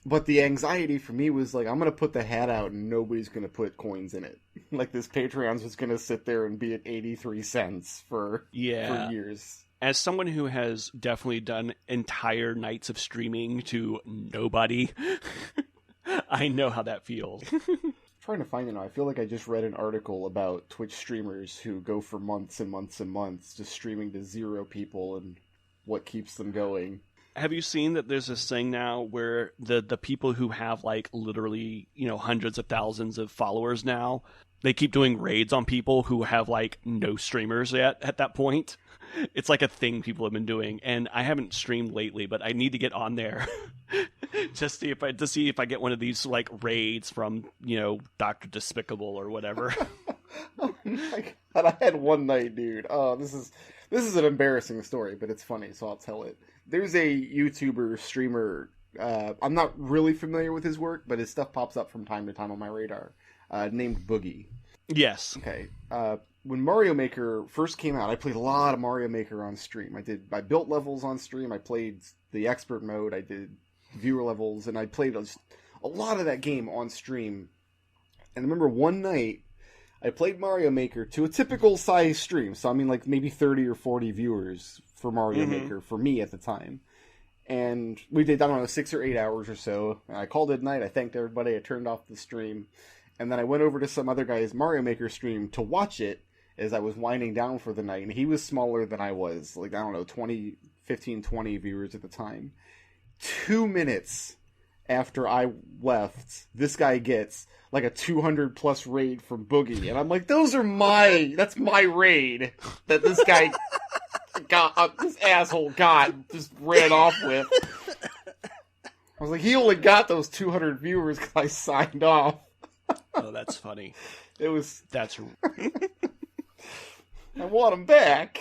But the anxiety for me was like, I'm going to put the hat out, and nobody's going to put coins in it. Like, this Patreon's just going to sit there and be at 83 cents for years. As someone who has definitely done entire nights of streaming to nobody, I know how that feels. Trying to find it now. I feel like I just read an article about Twitch streamers who go for months and months and months just streaming to 0 people and what keeps them going. Have you seen that there's this thing now where the people who have like literally, hundreds of thousands of followers now, they keep doing raids on people who have like no streamers yet at that point? It's like a thing people have been doing, and I haven't streamed lately, but I need to get on there just to see if I get one of these like raids from Dr. Despicable or whatever. Oh my god! I had one night, dude. Oh, this is an embarrassing story, but it's funny, so I'll tell it. There's a YouTuber streamer. I'm not really familiar with his work, but his stuff pops up from time to time on my radar. Named Boogie. Yes. Okay. When Mario Maker first came out, I played a lot of Mario Maker on stream. I built levels on stream. I played the expert mode. I did viewer levels, and I played a lot of that game on stream. And I remember one night, I played Mario Maker to a typical size stream. So I mean, like maybe 30 or 40 viewers for Mario Maker for me at the time. And we did, I don't know, 6 or 8 hours or so. And I called it night. I thanked everybody. I turned off the stream. And then I went over to some other guy's Mario Maker stream to watch it as I was winding down for the night. And he was smaller than I was. Like, I don't know, 20 viewers at the time. 2 minutes after I left, this guy gets like a 200 plus raid from Boogie. And I'm like, that's my raid that this guy this asshole just ran off with. I was like, he only got those 200 viewers because I signed off. Oh, that's funny. That's I want him back.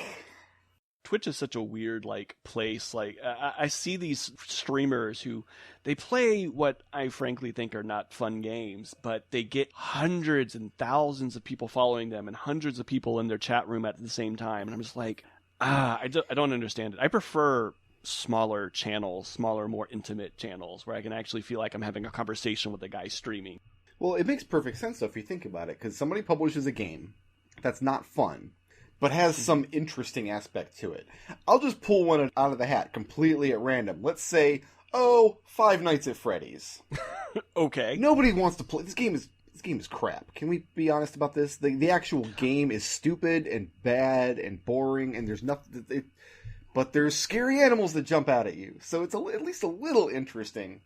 Twitch is such a weird place. Like I see these streamers who they play what I frankly think are not fun games, but they get hundreds and thousands of people following them and hundreds of people in their chat room at the same time, and I'm just like, I don't understand it. I prefer smaller channels, smaller, more intimate channels where I can actually feel like I'm having a conversation with a guy streaming. Well, it makes perfect sense though if you think about it, because somebody publishes a game that's not fun, but has some interesting aspect to it. I'll just pull one out of the hat completely at random. Let's say, Five Nights at Freddy's. Okay. Nobody wants to play. This game is crap. Can we be honest about this? The actual game is stupid and bad and boring, and there's nothing. But there's scary animals that jump out at you, so it's at least a little interesting.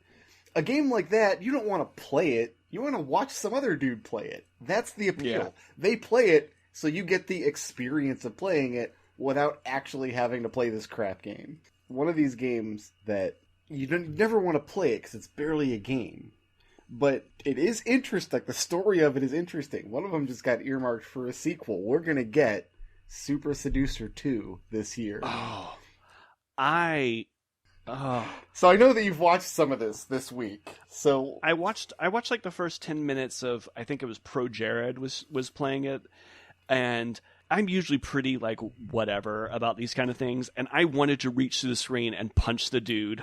A game like that, you don't want to play it. You want to watch some other dude play it. That's the appeal. Yeah. They play it, so you get the experience of playing it without actually having to play this crap game. One of these games that you never want to play it because it's barely a game. But it is interesting. Like, the story of it is interesting. One of them just got earmarked for a sequel. We're going to get Super Seducer 2 this year. So I know that you've watched some of this week. So I watched like the first 10 minutes of, I think it was Pro Jared was playing it, and I'm usually pretty like whatever about these kind of things, and I wanted to reach through the screen and punch the dude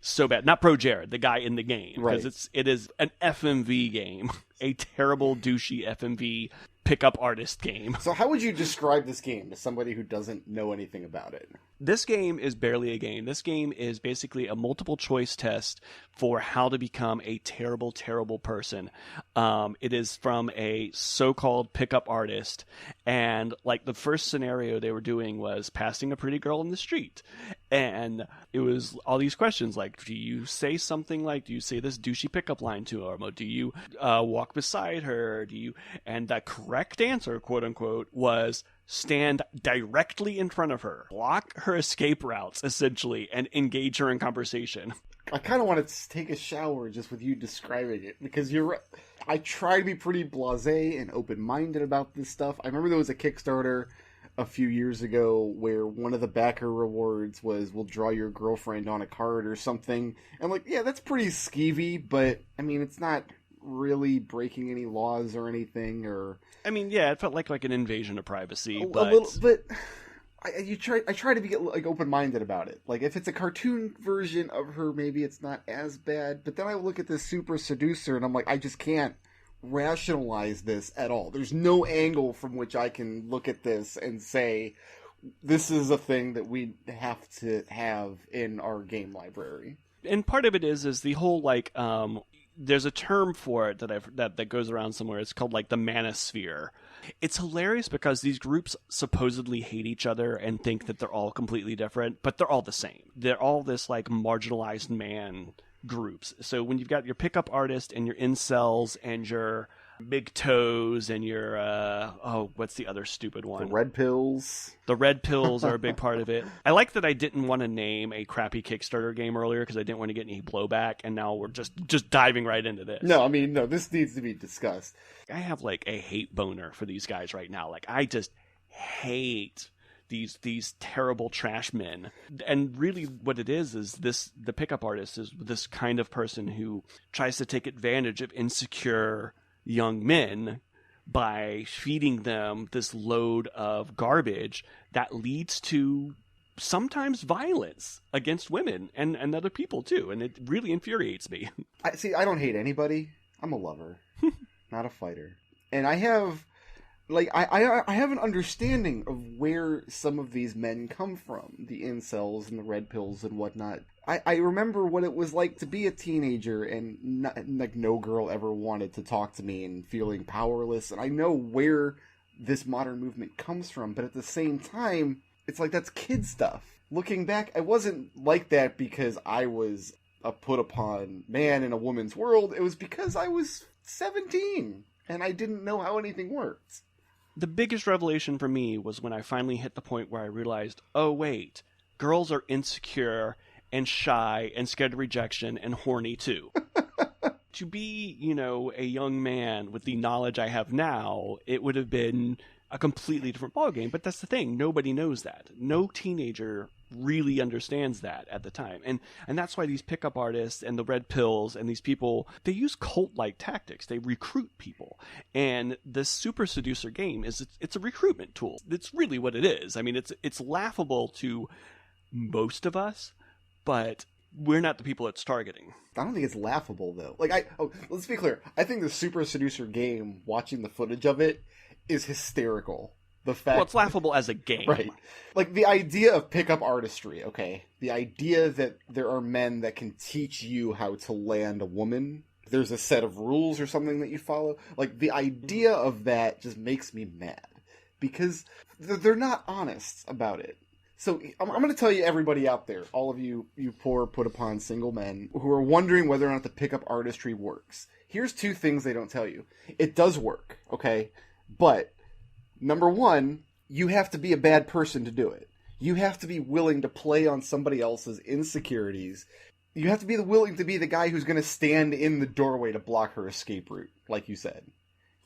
so bad. Not Pro Jared, the guy in the game, because it is an FMV game, a terrible douchey FMV pickup artist game. So how would you describe this game to somebody who doesn't know anything about it? This game is barely a game. This game is basically a multiple choice test for how to become a terrible, terrible person. It is from a so-called pickup artist. And like the first scenario they were doing was passing a pretty girl in the street. And it was all these questions like, do you say something like, do you say this douchey pickup line to her? Or do you walk beside her? And the correct answer, quote unquote, was stand directly in front of her, block her escape routes, essentially, and engage her in conversation. I kind of want to take a shower just with you describing it, because you're right. I try to be pretty blasé and open-minded about this stuff. I remember there was a Kickstarter a few years ago where one of the backer rewards was, we'll draw your girlfriend on a card or something. And like, yeah, that's pretty skeevy, but I mean, it's not really breaking any laws or anything, or... I mean, yeah, it felt like an invasion of privacy, but... A little, but I try to be like open-minded about it. Like, if it's a cartoon version of her, maybe it's not as bad, but then I look at this super seducer, and I'm like, I just can't rationalize this at all. There's no angle from which I can look at this and say, this is a thing that we have to have in our game library. And part of it is the whole, like, there's a term for it that goes around somewhere. It's called, like, the manosphere. It's hilarious because these groups supposedly hate each other and think that they're all completely different, but they're all the same. They're all this, like, marginalized man groups. So when you've got your pickup artist and your incels and your big toes and your what's the other stupid one? The red pills. The red pills are a big part of it. I like that I didn't want to name a crappy Kickstarter game earlier because I didn't want to get any blowback, and now we're just diving right into this. No, I mean, no, this needs to be discussed. I have like a hate boner for these guys right now. Like, I just hate these terrible trash men. And really what it is the pickup artist is this kind of person who tries to take advantage of insecure young men by feeding them this load of garbage that leads to sometimes violence against women and other people too. And it really infuriates me. I don't hate anybody. I'm a lover, not a fighter. And I have... Like, I have an understanding of where some of these men come from, the incels and the red pills and whatnot. I remember what it was like to be a teenager and no girl ever wanted to talk to me and feeling powerless. And I know where this modern movement comes from, but at the same time, it's like that's kid stuff. Looking back, I wasn't like that because I was a put-upon man in a woman's world. It was because I was 17 and I didn't know how anything worked. The biggest revelation for me was when I finally hit the point where I realized, oh wait, girls are insecure and shy and scared of rejection and horny too. To be, a young man with the knowledge I have now, it would have been a completely different ballgame. But that's the thing. Nobody knows that. No teenager really understands that at the time. And that's why these pickup artists and the red pills and these people, they use cult-like tactics. They recruit people. And the Super Seducer game it's a recruitment tool. It's really what it is. I mean, it's laughable to most of us, but we're not the people it's targeting. I don't think it's laughable, though. Let's be clear. I think the Super Seducer game, watching the footage of it, is hysterical. Well, it's laughable as a game. Right. Like, the idea of pickup artistry, okay? The idea that there are men that can teach you how to land a woman. There's a set of rules or something that you follow. Like, the idea of that just makes me mad. Because they're not honest about it. So, I'm going to tell you, everybody out there, all of you poor put-upon single men, who are wondering whether or not the pickup artistry works. Here's two things they don't tell you. It does work, okay? But... Number one, you have to be a bad person to do it. You have to be willing to play on somebody else's insecurities. You have to be willing to be the guy who's going to stand in the doorway to block her escape route, like you said.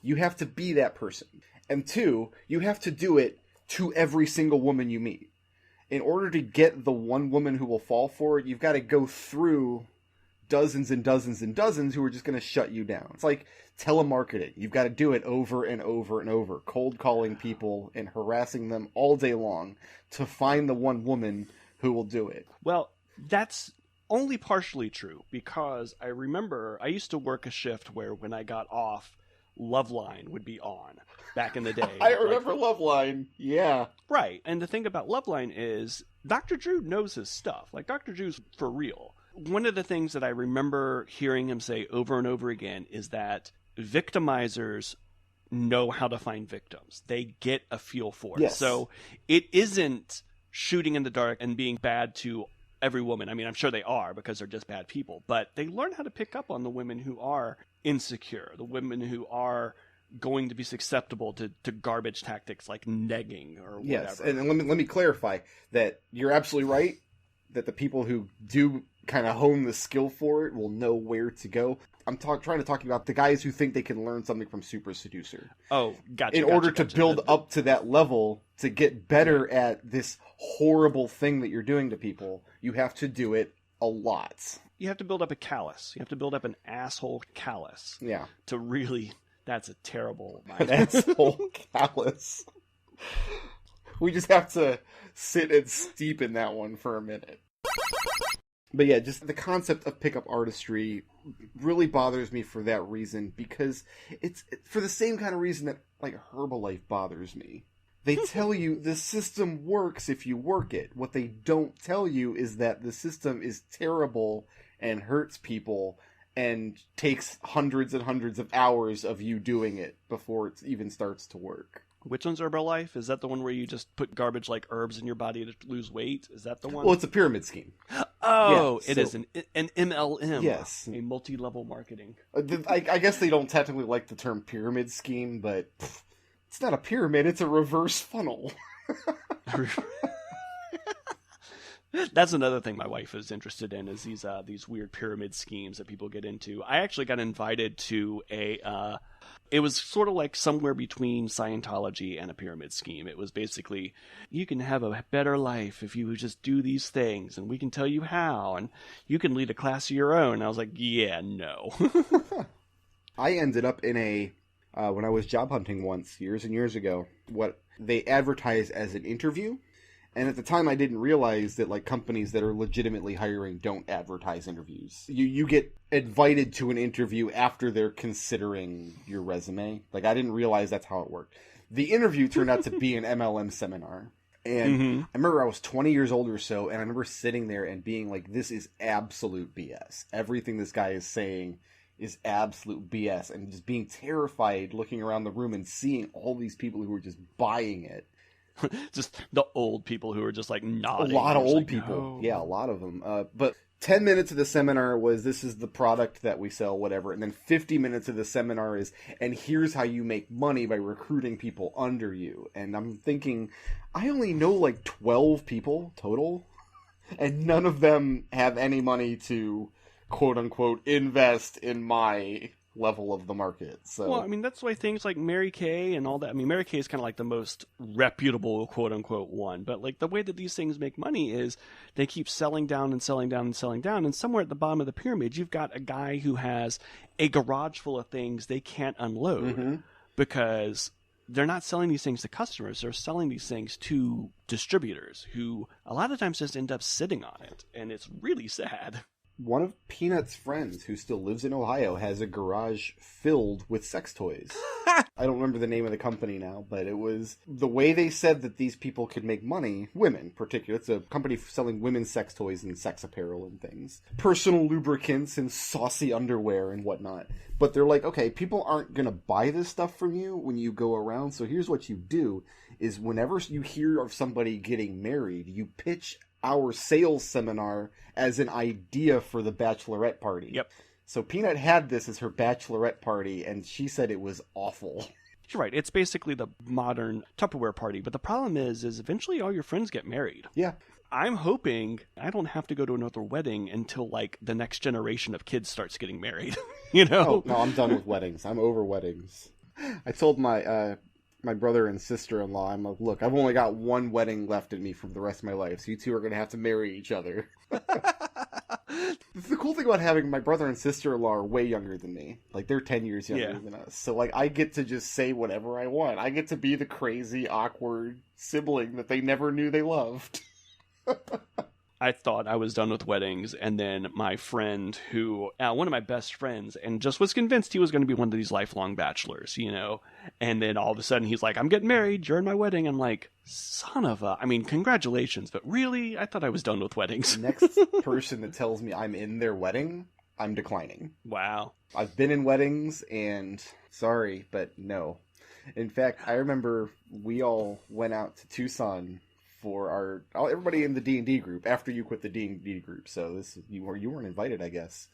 You have to be that person. And two, you have to do it to every single woman you meet. In order to get the one woman who will fall for it, you've got to go through dozens and dozens and dozens who are just going to shut you down. It's like telemarketing. You've got to do it over and over and over, cold calling people and harassing them all day long to find the one woman who will do it. Well, that's only partially true, because I remember I used to work a shift where when I got off, Loveline would be on back in the day. I remember Loveline. Yeah. Right. And the thing about Loveline is Dr. Drew knows his stuff. Like, Dr. Drew's for real. One of the things that I remember hearing him say over and over again is that victimizers know how to find victims. They get a feel for it. Yes. So it isn't shooting in the dark and being bad to every woman. I mean, I'm sure they are because they're just bad people. But they learn how to pick up on the women who are insecure, the women who are going to be susceptible to garbage tactics like negging or whatever. Yes, and let me clarify that you're absolutely right, that the people who do kind of hone the skill for it will know where to go. I'm trying to talk about the guys who think they can learn something from Super Seducer. Oh, gotcha. In order to build up to that level, to get better at this horrible thing that you're doing to people, you have to do it a lot. You have to build up a callus. You have to build up an asshole callus. Yeah. To really, that's a terrible An asshole callus. We just have to sit and steep in that one for a minute. But yeah, just the concept of pickup artistry really bothers me for that reason, because it's for the same kind of reason that, like, Herbalife bothers me. They tell you the system works if you work it. What they don't tell you is that the system is terrible and hurts people and takes hundreds and hundreds of hours of you doing it before it even starts to work. Which one's Herbalife? Is that the one where you just put garbage like herbs in your body to lose weight? Is that the one? Well, it's a pyramid scheme. Oh, yeah, it is an MLM. Yes. A multi-level marketing. I guess they don't technically like the term pyramid scheme, but it's not a pyramid, it's a reverse funnel. That's another thing my wife is interested in, is these weird pyramid schemes that people get into. I actually got invited to it was sort of like somewhere between Scientology and a pyramid scheme. It was basically, you can have a better life if you just do these things, and we can tell you how, and you can lead a class of your own. And I was like, yeah, no. I ended up in when I was job hunting once, years and years ago, what they advertise as an interview. And at the time, I didn't realize that, like, companies that are legitimately hiring don't advertise interviews. You get invited to an interview after they're considering your resume. Like, I didn't realize that's how it worked. The interview turned out to be an MLM seminar. And I remember I was 20 years old or so, and I remember sitting there and being like, this is absolute BS. Everything this guy is saying is absolute BS. And just being terrified looking around the room and seeing all these people who were just buying it. Just the old people who are just like nodding. A lot of old like, people. no. Yeah, a lot of them. But 10 minutes of the seminar was, this is the product that we sell, whatever. And then 50 minutes of the seminar is, and here's how you make money by recruiting people under you. And I'm thinking, I only know like 12 people total. And none of them have any money to, quote unquote, invest in my level of the market. So, well, I mean, that's why things like Mary Kay and all that, I mean, Mary Kay is kind of like the most reputable, quote unquote, one, but like the way that these things make money is they keep selling down and selling down and selling down, and somewhere at the bottom of the pyramid you've got a guy who has a garage full of things they can't unload because they're not selling these things to customers, they're selling these things to distributors who a lot of times just end up sitting on it, and it's really sad. One of Peanut's friends, who still lives in Ohio, has a garage filled with sex toys. I don't remember the name of the company now, but it was the way they said that these people could make money, women particularly. It's a company selling women's sex toys and sex apparel and things. Personal lubricants and saucy underwear and whatnot. But they're like, okay, people aren't going to buy this stuff from you when you go around, so here's what you do, is whenever you hear of somebody getting married, you pitch our sales seminar as an idea for the bachelorette party. Yep. So Peanut had this as her bachelorette party, and she said it was awful. You're right. It's basically the modern Tupperware party. But the problem is eventually all your friends get married. Yeah. I'm hoping I don't have to go to another wedding until, like, the next generation of kids starts getting married. You know? Oh, no, I'm done with weddings. I'm over weddings. I told my brother and sister-in-law, I'm like, look, I've only got one wedding left in me for the rest of my life, so you two are going to have to marry each other. The cool thing about having my brother and sister-in-law are way younger than me. Like, they're 10 years younger than us. So, like, I get to just say whatever I want. I get to be the crazy, awkward sibling that they never knew they loved. I thought I was done with weddings, and then my friend who, one of my best friends, and just was convinced he was going to be one of these lifelong bachelors, you know, and then all of a sudden he's like, I'm getting married during my wedding. I'm like, son of a, I mean, congratulations, but really, I thought I was done with weddings. Next person that tells me I'm in their wedding, I'm declining. Wow. I've been in weddings, and sorry, but no. In fact, I remember we all went out to Tucson for everybody in the D&D group after you quit the D&D group. So you weren't invited, I guess.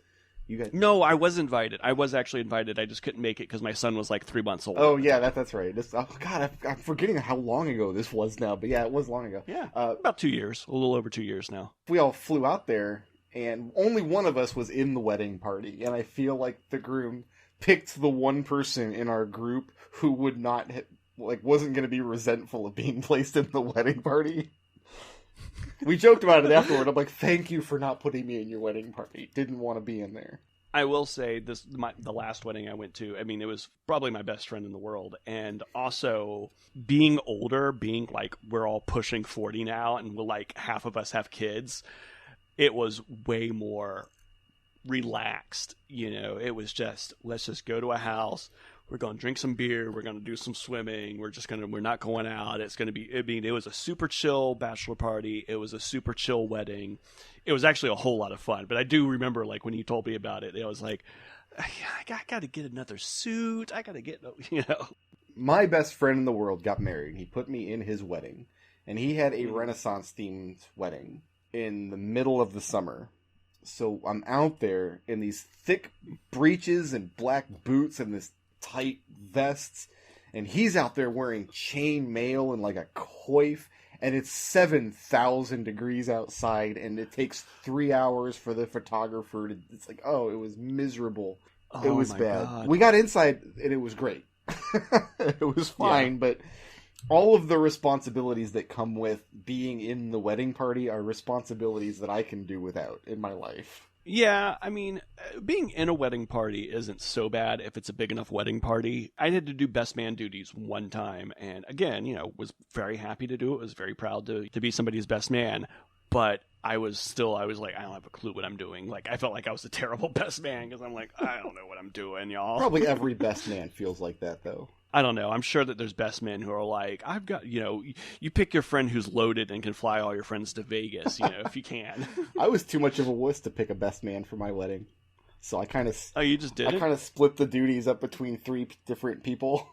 You guys... No, I was invited. I was actually invited. I just couldn't make it because my son was like 3 months old. Oh yeah, that's right. God, I'm forgetting how long ago this was now. But yeah, it was long ago. Yeah, about 2 years, a little over 2 years now. We all flew out there, and only one of us was in the wedding party, and I feel like the groom picked the one person in our group who would not wasn't going to be resentful of being placed in the wedding party. We joked about it afterward. I'm like, thank you for not putting me in your wedding party. Didn't want to be in there. I will say the last wedding I went to, I mean, it was probably my best friend in the world. And also being older, being like, we're all pushing 40 now and we're like, half of us have kids. It was way more relaxed. It was just, let's just go to a house. We're going to drink some beer. We're going to do some swimming. We're not going out. It was a super chill bachelor party. It was a super chill wedding. It was actually a whole lot of fun. But I do remember, like, when you told me about it, it was like, I got to get another suit. I got to get, My best friend in the world got married. He put me in his wedding. And he had a Renaissance-themed wedding in the middle of the summer. So I'm out there in these thick breeches and black boots and this tight vests, and he's out there wearing chain mail and like a coif, and it's 7,000 degrees outside, and it takes 3 hours for the photographer to. It's like, it was miserable. It was bad. God. We got inside, and it was great. It was fine, but all of the responsibilities that come with being in the wedding party are responsibilities that I can do without in my life. Yeah, I mean, being in a wedding party isn't so bad if it's a big enough wedding party. I had to do best man duties one time, and again, was very happy to do it, was very proud to be somebody's best man, but I was like, I don't have a clue what I'm doing. Like, I felt like I was a terrible best man, because I'm like, I don't know what I'm doing, y'all. Probably every best man feels like that, though. I don't know. I'm sure that there's best men who are like, I've got, you pick your friend who's loaded and can fly all your friends to Vegas, if you can. I was too much of a wuss to pick a best man for my wedding. So I kind of... Oh, you just did I kind of split the duties up between 3 different people.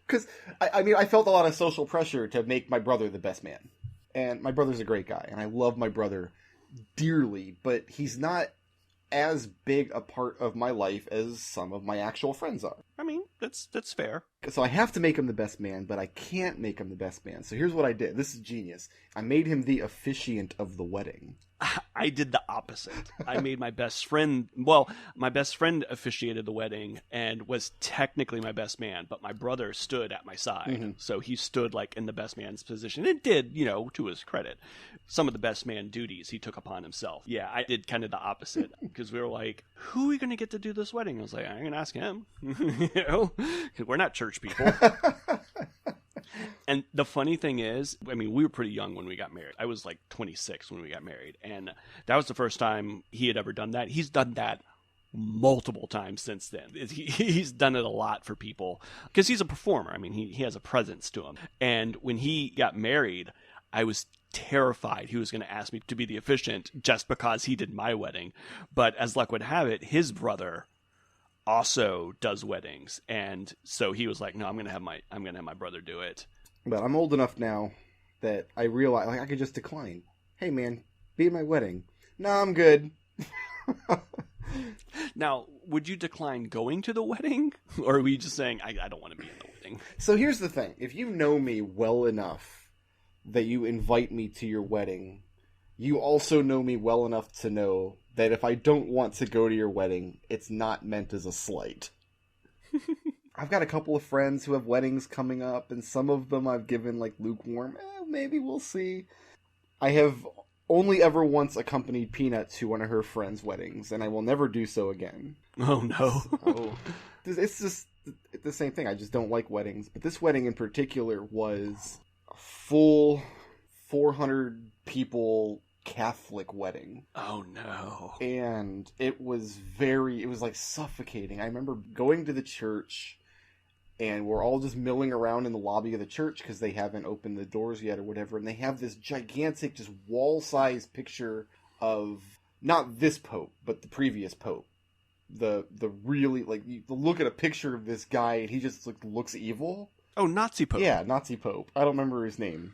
Because, I felt a lot of social pressure to make my brother the best man. And my brother's a great guy, and I love my brother dearly, but he's not as big a part of my life as some of my actual friends are. I mean, that's fair. So I have to make him the best man, but I can't make him the best man. So here's what I did. This is genius. I made him the officiant of the wedding. I did the opposite. I made my best friend officiated the wedding and was technically my best man, but my brother stood at my side. Mm-hmm. So he stood like in the best man's position and did, to his credit, some of the best man duties he took upon himself. Yeah, I did kind of the opposite because we were like, who are we going to get to do this wedding? I was like, I'm going to ask him, we're not church people. And the funny thing is, I mean, we were pretty young when we got married. I was like 26 when we got married. And that was the first time he had ever done that. He's done that multiple times since then. He's done it a lot for people because he's a performer. I mean, he has a presence to him. And when he got married, I was terrified he was going to ask me to be the officiant just because he did my wedding. But as luck would have it, his brother also does weddings, and so he was like, no, I'm gonna have my brother do it. But I'm old enough now that I realize, like, I could just decline. Hey man, be at my wedding. No, I'm good. Now, would you decline going to the wedding, or are we just saying I don't want to be in the wedding? So here's the thing: if you know me well enough that you invite me to your wedding, you also know me well enough to know that if I don't want to go to your wedding, it's not meant as a slight. I've got a couple of friends who have weddings coming up, and some of them I've given, like, lukewarm, maybe we'll see. I have only ever once accompanied Peanut to one of her friends' weddings, and I will never do so again. Oh, no. It's just the same thing. I just don't like weddings. But this wedding in particular was a full 400 people Catholic wedding. Oh no. And it was like suffocating. I remember going to the church and we're all just milling around in the lobby of the church because they haven't opened the doors yet or whatever, and they have this gigantic, just wall-sized picture of not this pope, but the previous pope. The really, like, you look at a picture of this guy and he just looks evil. Oh, Nazi pope. Yeah, Nazi pope. I don't remember his name.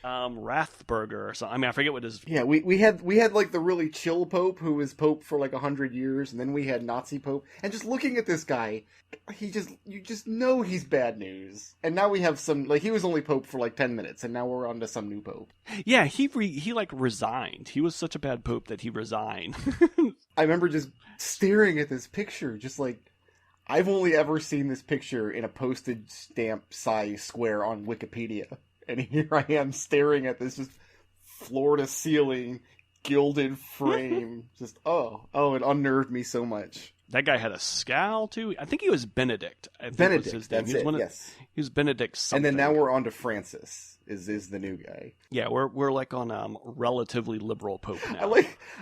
Rathburger or something. I mean, I forget what his... Yeah, we had like the really chill pope who was pope for like 100 years, and then we had Nazi pope. And just looking at this guy, you just know he's bad news. And now we have some, like, he was only pope for like 10 minutes, and now we're on to some new pope. Yeah, he like resigned. He was such a bad pope that he resigned. I remember just staring at this picture, just like, I've only ever seen this picture in a postage stamp size square on Wikipedia. And here I am staring at this just floor to ceiling, gilded frame. Just, it unnerved me so much. That guy had a scowl, too. I think he was Benedict. Benedict, was his name. That's it, yes. He was Benedict something. And then now we're on to Francis, is the new guy. Yeah, we're like on relatively liberal pope now.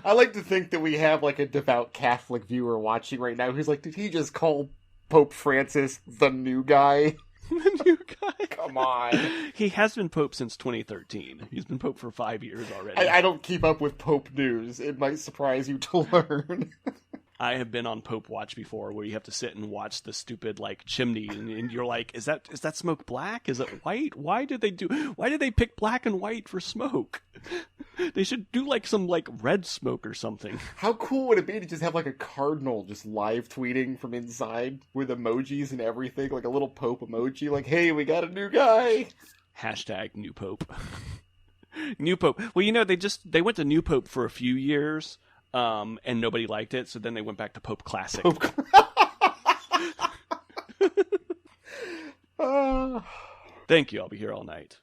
I like to think that we have like a devout Catholic viewer watching right now who's like, did he just call Pope Francis the new guy? The new guy? Come on. He has been pope since 2013. He's been pope for 5 years already. I don't keep up with Pope news. It might surprise you to learn. I have been on Pope Watch before, where you have to sit and watch the stupid like chimney, and you're like, is that smoke black? Is it white? Why did they pick black and white for smoke? They should do like some like red smoke or something. How cool would it be to just have like a cardinal just live tweeting from inside with emojis and everything, like a little Pope emoji, like, hey, we got a new guy. Hashtag new Pope. New Pope. Well, they went to new Pope for a few years. And nobody liked it, so then they went back to Pope Classic. Thank you. I'll be here all night.